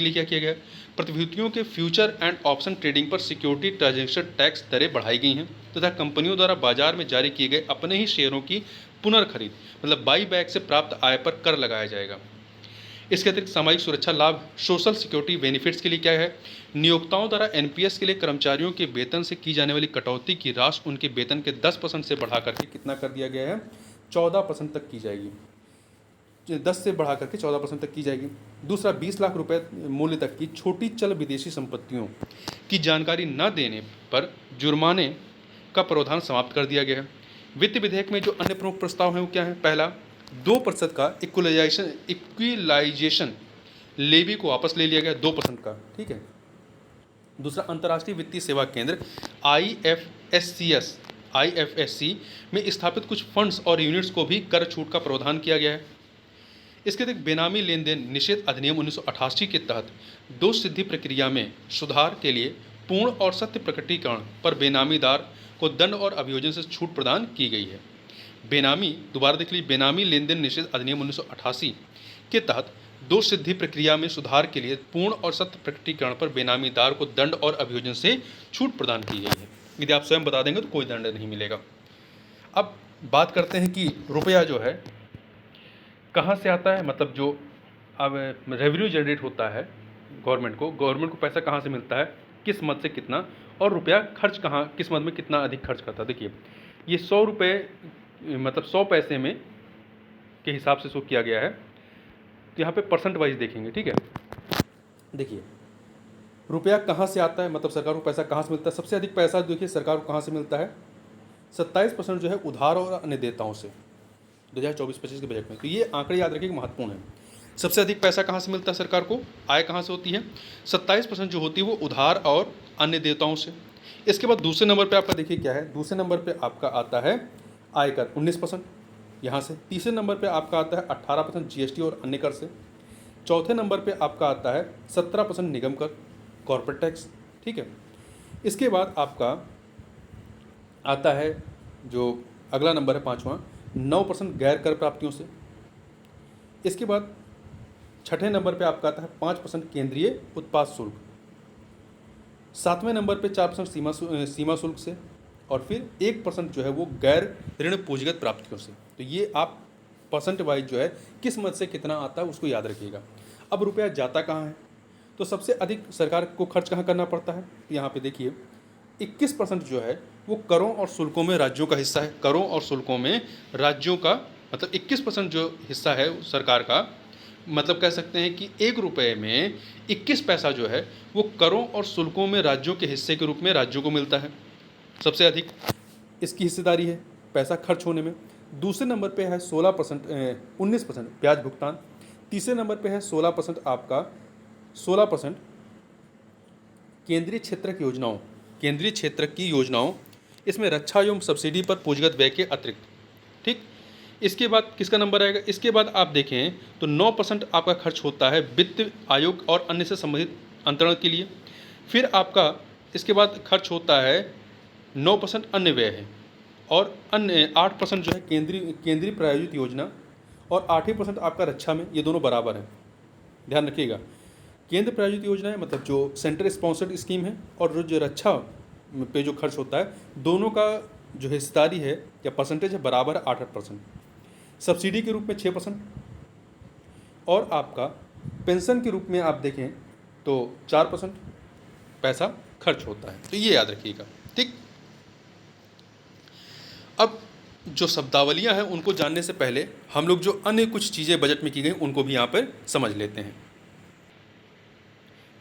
लिए क्या किया गया। प्रतिभूतियों के फ्यूचर एंड ऑप्शन ट्रेडिंग पर सिक्योरिटी ट्रांजैक्शन टैक्स दरें बढ़ाई गई हैं तथा कंपनियों द्वारा बाजार में जारी किए गए अपने ही शेयरों की पुनर्खरीद मतलब बाई बैक से प्राप्त आय पर कर लगाया जाएगा। इसके अतिरिक्त सामाजिक सुरक्षा लाभ, सोशल सिक्योरिटी बेनिफिट्स के लिए क्या है। नियोक्ताओं द्वारा एनपीएस के लिए कर्मचारियों के वेतन से की जाने वाली कटौती की राशि उनके वेतन के 10% से बढ़ा करके कितना कर दिया गया है, 14% तक की जाएगी। 10 से बढ़ा करके 14% तक की जाएगी। दूसरा, 20 लाख रुपए मूल्य तक की छोटी चल विदेशी संपत्तियों की जानकारी न देने पर जुर्माने का प्रावधान समाप्त कर दिया गया है। वित्त विधेयक में जो अन्य प्रमुख प्रस्ताव हैं वो क्या है। पहला, 2% का इक्विलाइजेशन लेवी को वापस ले लिया गया, 2% का, ठीक है। दूसरा, अंतर्राष्ट्रीय वित्तीय सेवा केंद्र IFSC में स्थापित कुछ फंड्स और यूनिट्स को भी कर छूट का प्रावधान किया गया है। इसके अतिरिक्त बेनामी लेन देन निषेध अधिनियम 1988 के तहत दोष सिद्धि प्रक्रिया में सुधार के लिए पूर्ण और सत्य प्रकटीकरण पर बेनामीदार को दंड और अभियोजन से छूट प्रदान की गई है। दोबारा देख लीजिए, बेनामी लेन देन निषेध अधिनियम 1988 के तहत दोष सिद्धि प्रक्रिया में सुधार के लिए पूर्ण और सत्य प्रकटीकरण पर बेनामीदार को दंड और अभियोजन से छूट प्रदान की गई है। यदि आप स्वयं बता देंगे तो कोई दंड नहीं मिलेगा। अब बात करते हैं कि रुपया जो है कहाँ से आता है, मतलब जो अब रेवेन्यू जनरेट होता है गवर्नमेंट को पैसा कहाँ से मिलता है, किस मद से कितना, और रुपया खर्च कहाँ, किस मद में कितना अधिक खर्च करता है। देखिए ये 100 रुपये मतलब 100 पैसे में के हिसाब से शो किया गया है। तो यहाँ पे परसेंट वाइज देखेंगे, ठीक है। देखिए रुपया कहाँ से आता है, मतलब सरकार को पैसा कहाँ से मिलता है। सबसे अधिक पैसा देखिए सरकार को कहाँ से मिलता है, 27% जो है उधार और अन्य देयताओं से 2024-25 के बजट में। तो ये आंकड़े याद रखिए महत्वपूर्ण है। सबसे अधिक पैसा कहाँ से मिलता है सरकार को, आय कहाँ से होती है, 27% जो होती है वो उधार और अन्य देयताओं से। इसके बाद दूसरे नंबर पे आपका देखिए क्या है, दूसरे नंबर पे आपका आता है आयकर 19% यहाँ से। तीसरे नंबर पे आपका आता है 18% जीएसटी और अन्य कर से। चौथे नंबर पे आपका आता है 17% निगम कर, कॉर्पोरेट टैक्स, ठीक है। इसके बाद आपका आता है जो अगला नंबर है 5वां, 9% गैर कर प्राप्तियों से। इसके बाद छठे नंबर पे आपका आता है 5% केंद्रीय उत्पाद शुल्क। 7वें नंबर पे 4% सीमा शुल्क से, और फिर 1% जो है वो गैर ऋण पूंजीगत प्राप्तियों से। तो ये आप परसेंट वाइज जो है किस मद से कितना आता है उसको याद रखिएगा। अब रुपया जाता कहाँ है, तो सबसे अधिक सरकार को खर्च कहाँ करना पड़ता है, तो यहाँ पे देखिए 21% जो है वो करों और शुल्कों में राज्यों का हिस्सा है। करों और शुल्कों में राज्यों का मतलब 21% जो हिस्सा है सरकार का, मतलब कह सकते हैं कि 1 रुपये में 21 पैसा जो है वो करों और शुल्कों में राज्यों के हिस्से के रूप में राज्यों को मिलता है। सबसे अधिक इसकी हिस्सेदारी है पैसा खर्च होने में। दूसरे नंबर पे है 19% ब्याज भुगतान। तीसरे नंबर पे है 16% आपका 16% केंद्रीय क्षेत्र की योजनाओं, इसमें रक्षा एवं सब्सिडी पर पूंजीगत व्यय के अतिरिक्त, ठीक। इसके बाद किसका नंबर आएगा, इसके बाद आप देखें तो 9% आपका खर्च होता है वित्त आयोग और अन्य से संबंधित अंतरण के लिए। फिर आपका इसके बाद खर्च होता है 9% अन्य व्यय है, और अन्य 8% जो है केंद्रीय प्रायोजित योजना, और 8% आपका रक्षा में। ये दोनों बराबर हैं, ध्यान रखिएगा। केंद्र प्रायोजित योजना है मतलब जो सेंटर स्पॉन्सर्ड स्कीम है, और जो रक्षा पे जो खर्च होता है, दोनों का जो हिस्सेदारी है या परसेंटेज है बराबर है 8%। सब्सिडी के रूप में 6%, और आपका पेंशन के रूप में आप देखें तो 4% पैसा खर्च होता है। तो ये याद रखिएगा, ठीक। अब जो शब्दावलियां हैं उनको जानने से पहले हम लोग जो अन्य कुछ चीज़ें बजट में की गई उनको भी यहाँ पर समझ लेते हैं।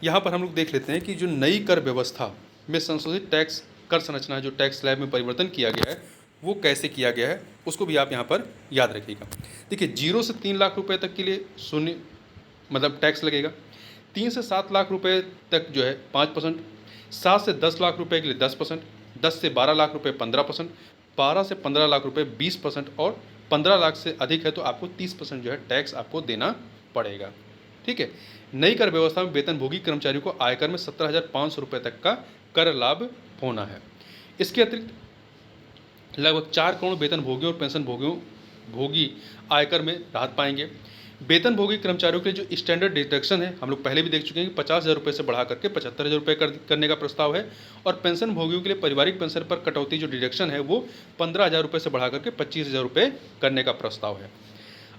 यहाँ पर हम लोग देख लेते हैं कि जो नई कर व्यवस्था में संशोधित टैक्स कर संरचना है, जो टैक्स स्लैब में परिवर्तन किया गया है वो कैसे किया गया है उसको भी आप यहाँ पर याद रखिएगा। देखिए 0 से 3 लाख रुपए तक के लिए शून्य मतलब टैक्स लगेगा। 3 से 7 लाख रुपए तक जो है 5%, 7 से 10 लाख रुपए के लिए 10%, 10 से 12 लाख रुपए 15%, 12 से 15 लाख रुपए 20%, और 15 लाख से अधिक है तो आपको 30% जो है टैक्स आपको देना पड़ेगा, ठीक है। नई कर व्यवस्था में वेतनभोगी कर्मचारियों को आयकर में 17,500 रुपये तक का कर लाभ होना है। इसके अतिरिक्त लगभग 4 करोड़ वेतनभोगियों और पेंशन भोगी आयकर में राहत पाएंगे। वेतनभोगी कर्मचारियों के लिए जो स्टैंडर्ड डिडक्शन है हम लोग पहले भी देख चुके हैं कि 50,000 रुपये से बढ़ा करके 75,000 रुपये करने का प्रस्ताव है, और पेंशन भोगियों के लिए पारिवारिक पेंशन पर कटौती जो डिडक्शन है वो 15,000 रुपये से बढ़ा करके 25,000 रुपये करने का प्रस्ताव है।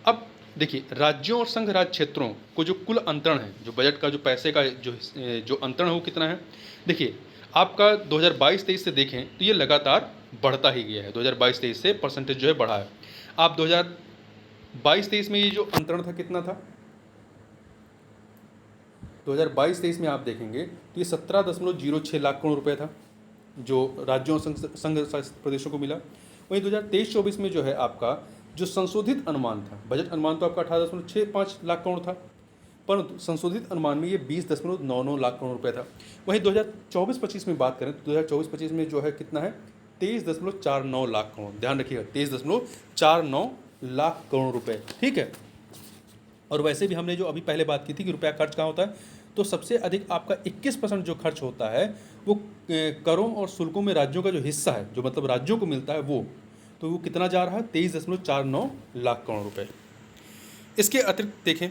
अब देखिए राज्यों और संघ राज्य क्षेत्रों को जो कुल अंतरण है, जो बजट का जो पैसे का जो अंतरण है वो कितना है। देखिए आपका 2022-23 से देखें तो ये लगातार बढ़ता ही गया है। 2022-23 से परसेंटेज जो है बढ़ा है। आप 2022-23 में ये जो अंतरण था कितना था, 2022-23 में आप देखेंगे तो ये 17.06 लाख करोड़ रुपए था जो राज्यों और संघ शासित प्रदेशों को मिला। वहीं 2023-24 में जो है आपका जो संशोधित अनुमान था, बजट अनुमान तो आपका 18.65 लाख करोड़ था, परंतु संशोधित अनुमान में ये 20.99 लाख करोड़ रुपए था। वहीं 2024-25 में बात करें तो 2024-25 में जो है कितना है 23.49 लाख करोड़, ध्यान रखिएगा 23.49 लाख करोड़ रुपए, ठीक है। और वैसे भी हमने जो अभी पहले बात की थी कि रुपया खर्च कहाँ होता है, तो सबसे अधिक आपका 21% जो खर्च होता है वो करों और शुल्कों में राज्यों का जो हिस्सा है, जो मतलब राज्यों को मिलता है वो, तो वो कितना जा रहा है 23.49 लाख करोड़ रुपए। इसके अतिरिक्त देखें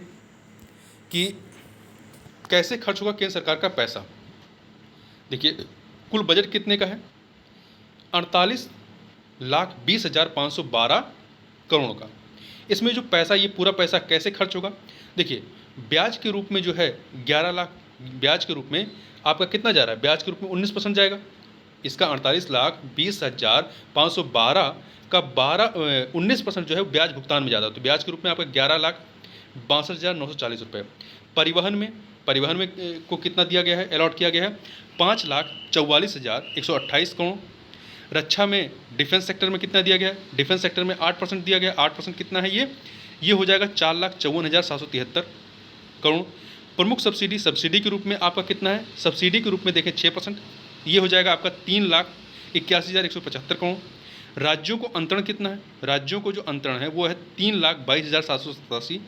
कि कैसे खर्च होगा केंद्र सरकार का पैसा। देखिए कुल बजट कितने का है, 48,20,512 करोड़ का। इसमें जो पैसा, ये पूरा पैसा कैसे खर्च होगा? देखिए, ब्याज के रूप में जो है 11 लाख, ब्याज के रूप में आपका कितना जा रहा है? ब्याज के रूप में 19% जाएगा। इसका 48,20,512 का 19% जो है ब्याज भुगतान में ज़्यादा, तो ब्याज के रूप में आपका 11,62,940 रुपये। परिवहन में को कितना दिया गया है, अलॉट किया गया है? 5,44,128 करोड़। रक्षा में, डिफेंस सेक्टर में कितना दिया गया है? डिफेंस सेक्टर में 8% दिया गया। 8% कितना है ये हो जाएगा 4,54,773 करोड़। प्रमुख सब्सिडी के रूप में आपका कितना है? सब्सिडी के रूप में देखें 6%, ये हो जाएगा आपका 3,81,175 करोड़। राज्यों को अंतरण कितना है? राज्यों को जो अंतरण है वो है 3,22,787।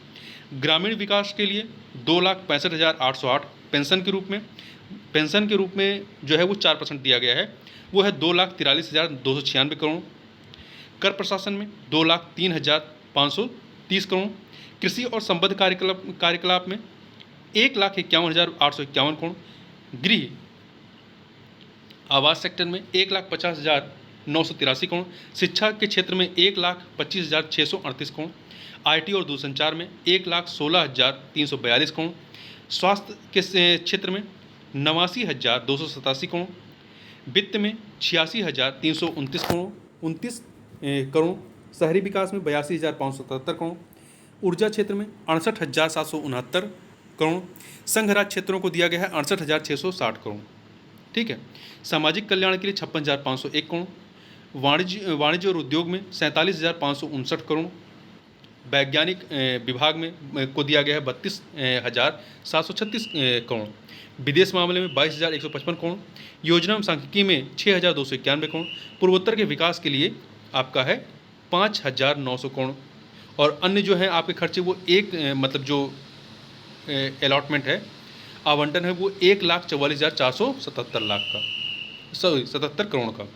ग्रामीण विकास के लिए 2,65,808। पेंशन के रूप में जो है वो 4% दिया गया है, वो है 2,43,296 करोड़। कर प्रशासन में 2,03,530 करोड़। कृषि और संबद्ध कार्यकलाप में 1,51,851 करोड़। गृह आवास सेक्टर में 1,50,983 करोड़। शिक्षा के क्षेत्र में 1,25,638 करोड़। IT और दूरसंचार में 1,16,342 करोड़। स्वास्थ्य के क्षेत्र में 89,287 करोड़। वित्त में 86,329 करोड़। शहरी विकास में 82,577 करोड़। ऊर्जा क्षेत्र में 68,769 करोड़। संघ राज्य क्षेत्रों को दिया गया है 68,660 करोड़। ठीक है। सामाजिक कल्याण के लिए 56,501 करोड़। वाणिज्य और उद्योग में 47,559 करोड़। वैज्ञानिक विभाग में को दिया गया है 32,736 करोड़। विदेश मामले में 22,155 करोड़। योजना एवं सांख्यिकी में 6,291 करोड़। पूर्वोत्तर के विकास के लिए आपका है 5,900 करोड़। और अन्य जो है आपके खर्चे वो मतलब जो अलॉटमेंट है, आवंटन है, वो 1,44,477 करोड़ का।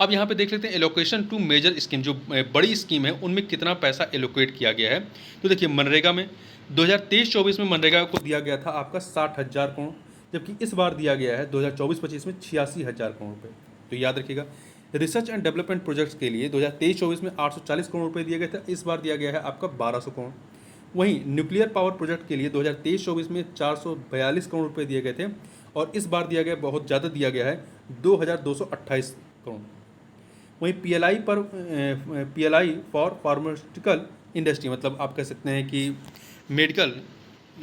अब यहाँ पे देख लेते हैं एलोकेशन टू मेजर स्कीम, जो बड़ी स्कीम है उनमें कितना पैसा एलोकेट किया गया है। तो देखिए, मनरेगा में 2023-24 में मनरेगा को दिया गया था आपका 60,000 करोड़, जबकि इस बार दिया गया है 2024-25 में 86,000 करोड़ रुपये। तो याद रखिएगा, रिसर्च एंड डेवलपमेंट प्रोजेक्ट्स के लिए 2023-24 में 840 करोड़ रुपये दिए गए थे, इस बार दिया गया है आपका 1,200 करोड़। वहीं न्यूक्लियर पावर प्रोजेक्ट के लिए 2023-24 में 442 करोड़ रुपये दिए गए थे, और इस बार दिया गया, बहुत ज़्यादा दिया गया है, 2,228 करोड़। वहीं PLI फॉर फार्मास्यूटिकल इंडस्ट्री, मतलब आप कह सकते हैं कि मेडिकल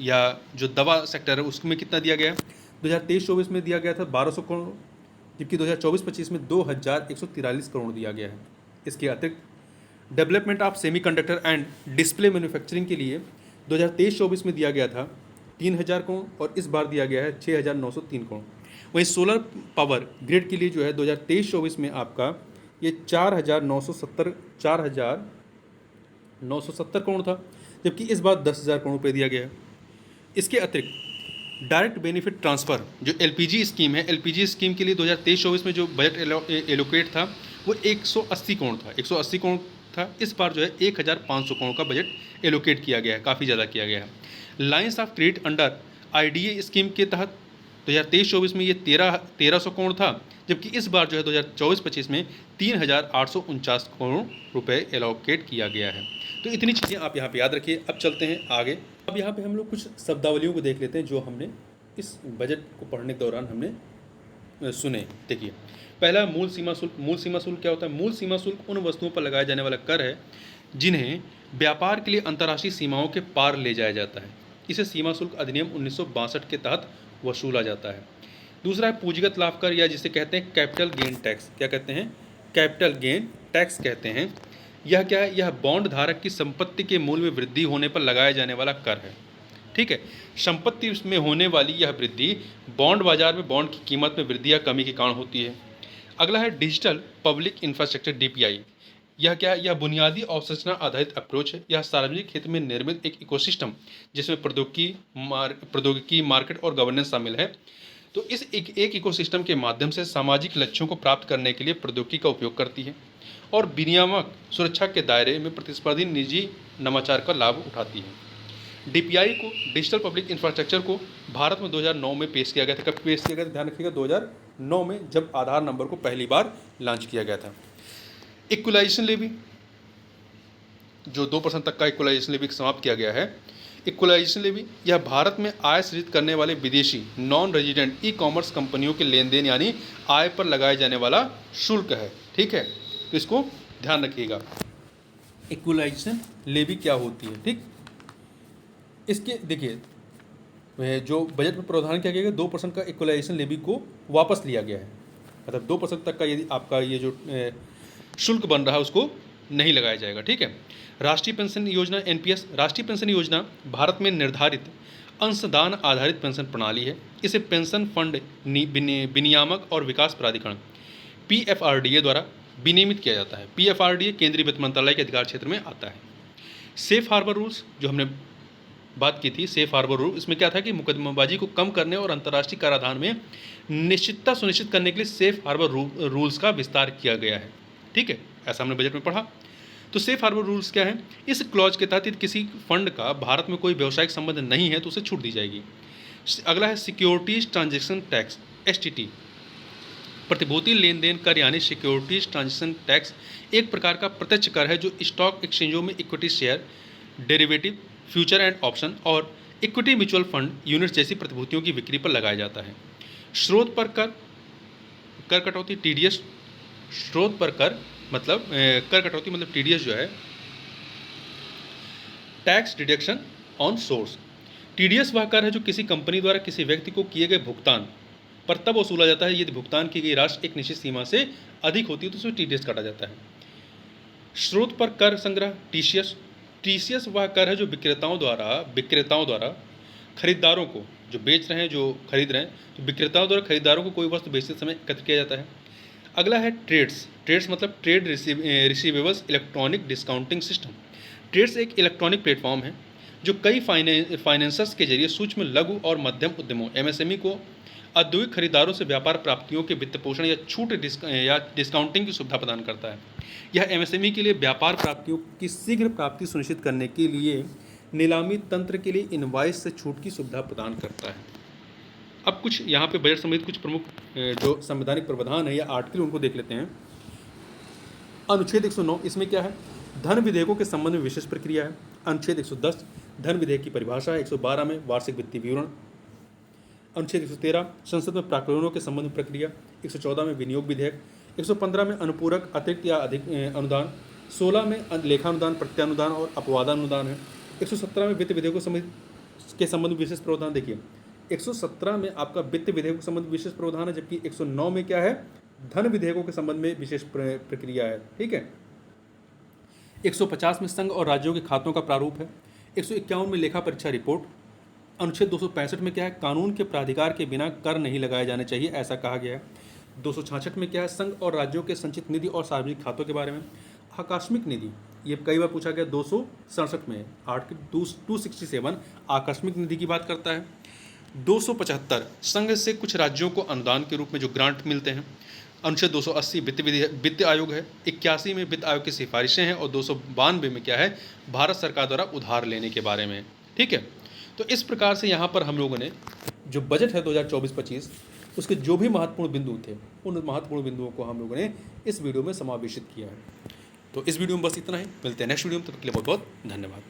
या जो दवा सेक्टर है उसमें कितना दिया गया है? 2023-24 में दिया गया था 1,200 करोड़, जबकि 2024-25 में 2,143 करोड़ दिया गया है। इसके अतिरिक्त development of semiconductor and display manufacturing के लिए 2023-24 में दिया गया था 3,000 करोड़, और इस बार दिया गया है 6,903 करोड़। वहीं सोलर पावर ग्रिड के लिए जो है 2023-24 में आपका ये 4,970 करोड़ था, जबकि इस बार 10,000 करोड़ रुपये दिया गया है। इसके अतिरिक्त डायरेक्ट बेनिफिट ट्रांसफ़र जो LPG स्कीम है, LPG स्कीम के लिए 2023-24 में जो बजट एलोकेट था वो 180 करोड़ था, 180 करोड़ था। इस बार जो है 1,500 करोड़ का बजट एलोकेट किया गया है, काफ़ी ज़्यादा किया गया है। Lines of credit under IDA scheme के तहत 2023-24 में ये 1,300 करोड़ था, जबकि इस बार जो है 2024-25 में 3,849 करोड़ रुपए एलोकेट किया गया है। तो इतनी चीज़ें आप यहाँ पे याद रखिए। अब चलते हैं आगे। अब यहाँ पे हम लोग कुछ शब्दावलियों को देख लेते हैं जो हमने इस बजट को पढ़ने के दौरान हमने सुने। देखिए, पहला मूल सीमा शुल्क। मूल सीमा शुल्क क्या होता है? मूल सीमा शुल्क उन वस्तुओं पर लगाया जाने वाला कर है जिन्हें व्यापार के लिए अंतर्राष्ट्रीय सीमाओं के पार ले जाया जाता है। इसे सीमा शुल्क अधिनियम 1962 के तहत वसूला जाता है। दूसरा है पूंजीगत लाभ कर, या जिसे कहते हैं कैपिटल गेन टैक्स। क्या कहते हैं? कैपिटल गेन टैक्स कहते हैं। यह क्या है? यह बॉन्ड धारक की संपत्ति के मूल्य में वृद्धि होने पर लगाया जाने वाला कर है। ठीक है। संपत्ति में होने वाली यह वृद्धि बॉन्ड बाजार में बॉन्ड की कीमत में वृद्धि या कमी के कारण होती है। अगला है डिजिटल पब्लिक इंफ्रास्ट्रक्चर DPI। यह क्या है? यह बुनियादी अवसंरचना आधारित अप्रोच है। यह सार्वजनिक क्षेत्र में निर्मित एक इकोसिस्टम जिसमें प्रौद्योगिकी, मार्केट और गवर्नेंस शामिल है। तो इस एक इकोसिस्टम के माध्यम से सामाजिक लक्ष्यों को प्राप्त करने के लिए प्रौद्योगिकी का उपयोग करती है और विनियामक सुरक्षा के दायरे में प्रतिस्पर्धी निजी नवाचार का लाभ उठाती है। डीपीआई को, डिजिटल पब्लिक इंफ्रास्ट्रक्चर को भारत में 2009 में पेश किया गया था। कब पेश किया गया था, ध्यान रखिएगा, 2009 में, जब आधार नंबर को पहली बार लॉन्च किया गया था। इक्वलाइजेशन लेवी, जो 2% तक का इक्वलाइजेशन लेवी समाप्त किया गया है। इक्वलाइजेशन लेवी यह भारत में आय सृजित करने वाले विदेशी नॉन रेजिडेंट ई कॉमर्स कंपनियों के लेन देन यानी आय पर लगाए जाने वाला शुल्क है। ठीक है, तो इसको ध्यान रखिएगा, इक्वलाइजेशन लेवी क्या होती है। ठीक, इसके देखिए जो बजट में प्रावधान किया गया है 2% का इक्वलाइजेशन लेवी को वापस लिया गया है, मतलब 2% तक का यदि आपका ये जो शुल्क बन रहा है उसको नहीं लगाया जाएगा। ठीक है, राष्ट्रीय पेंशन योजना एनपीएस, राष्ट्रीय पेंशन योजना भारत में निर्धारित अंशदान आधारित पेंशन प्रणाली है। इसे पेंशन फंड विनियामक और विकास प्राधिकरण पीएफआरडीए द्वारा विनियमित किया जाता है। पीएफआरडीए केंद्रीय वित्त मंत्रालय के अधिकार क्षेत्र में आता है। सेफ हार्बर रूल्स, जो हमने बात की थी, सेफ हार्बर रूल, इसमें क्या था कि मुकदमेबाजी को कम करने और अंतर्राष्ट्रीय कराधान में निश्चितता सुनिश्चित करने के लिए सेफ हार्बर रूल्स का विस्तार किया गया है। ठीक है, ऐसा हमने बजट में पढ़ा। तो सेफ हार्बर रूल्स क्या है, इस क्लॉज के तहत यदि किसी फंड का भारत में कोई व्यावसायिक संबंध नहीं है तो उसे छूट दी जाएगी। अगला है सिक्योरिटीज ट्रांजैक्शन टैक्स, एसटीटी। प्रतिभूति लेन देन कर यानी सिक्योरिटीज ट्रांजैक्शन टैक्स एक प्रकार का प्रत्यक्ष कर है जो स्टॉक एक्सचेंजों में equity share, derivative, future and option और इक्विटी म्यूचुअल फंड यूनिट्स जैसी प्रतिभूतियों की बिक्री पर लगाया जाता है। स्रोत पर कर, कर कटौती, टीडीएस। स्रोत पर कर मतलब कर कटौती मतलब टीडीएस जो है, tax deduction on source. TDS वह कर है जो किसी कंपनी द्वारा किसी व्यक्ति को किए गए भुगतान पर तब वसूला जाता है यदि भुगतान की गई राशि एक निश्चित सीमा से अधिक होती है तो उसमें टीडीएस काटा जाता है। स्रोत पर कर संग्रह, टीसीएस। टीसीएस वह कर है जो विक्रेताओं द्वारा खरीदारों को, जो बेच रहे हैं, जो खरीद रहे हैं, तो विक्रेताओं द्वारा खरीदारों को कोई वस्तु बेचते समय एकत्र किया जाता है। अगला है ट्रेड्स। ट्रेड्स मतलब trade receivables electronic discounting system. TReDS एक इलेक्ट्रॉनिक प्लेटफॉर्म है जो कई फाइनेंसर्स के जरिए सूक्ष्म, लघु और मध्यम उद्यमों एमएसएमई को औद्योगिक खरीदारों से व्यापार प्राप्तियों के वित्त पोषण या छूट या डिस्काउंटिंग की सुविधा प्रदान करता है। यह एमएसएमई के लिए व्यापार प्राप्तियों की शीघ्र प्राप्ति सुनिश्चित करने के लिए नीलामी तंत्र के लिए इनवॉइस से छूट की सुविधा प्रदान करता है। अब कुछ यहाँ पे बजट संबंधित कुछ प्रमुख जो संवैधानिक प्रावधान है या आर्टिकल उनको देख लेते हैं। अनुच्छेद 109, इसमें क्या है, धन विधेयकों के संबंध में विशेष प्रक्रिया है। अनुच्छेद 110 धन विधेयक की परिभाषा है। 112 में वार्षिक वित्तीय विवरण। अनुच्छेद 113 संसद में प्रावधानों के संबंध में प्रक्रिया। 114 में विनियोग विधेयक। 115 में अनुपूरक, अतिरिक्त या अधिक अनुदान। 16 में लेखानुदान, प्रत्यानुदान और अपवादानुदान है। 117 में वित्त विधेयकों के संबंध में विशेष प्रावधान। देखिए 117 में आपका वित्त विधेयकों के संबंध में विशेष प्रावधान है, जबकि 109 में क्या है, धन विधेयकों के संबंध में विशेष प्रक्रिया है। ठीक है, 150 में संघ और राज्यों के खातों का प्रारूप है। 151 में लेखा परीक्षा रिपोर्ट। अनुच्छेद 265 में क्या है, कानून के प्राधिकार के बिना कर नहीं लगाए जाने चाहिए, ऐसा कहा गया है। 266 में क्या है, संघ और राज्यों के संचित निधि और सार्वजनिक खातों के बारे में। आकस्मिक निधि, ये कई बार पूछा गया, 267 में आर्टिकल 267 आकस्मिक निधि की बात करता है। 275 संघ से कुछ राज्यों को अनुदान के रूप में जो ग्रांट मिलते हैं। अनुच्छेद 280 वित्त आयोग है। 81 में वित्त आयोग की सिफारिशें हैं और 292 में क्या है, भारत सरकार द्वारा उधार लेने के बारे में। ठीक है, तो इस प्रकार से यहाँ पर हम लोगों ने जो बजट है 2024-25 उसके जो भी महत्वपूर्ण बिंदु थे उन महत्वपूर्ण बिंदुओं को हम लोगों ने इस वीडियो में समावेशित किया है। तो इस वीडियो में बस इतना ही, मिलते हैं नेक्स्ट वीडियो में, तब तक के लिए बहुत बहुत धन्यवाद।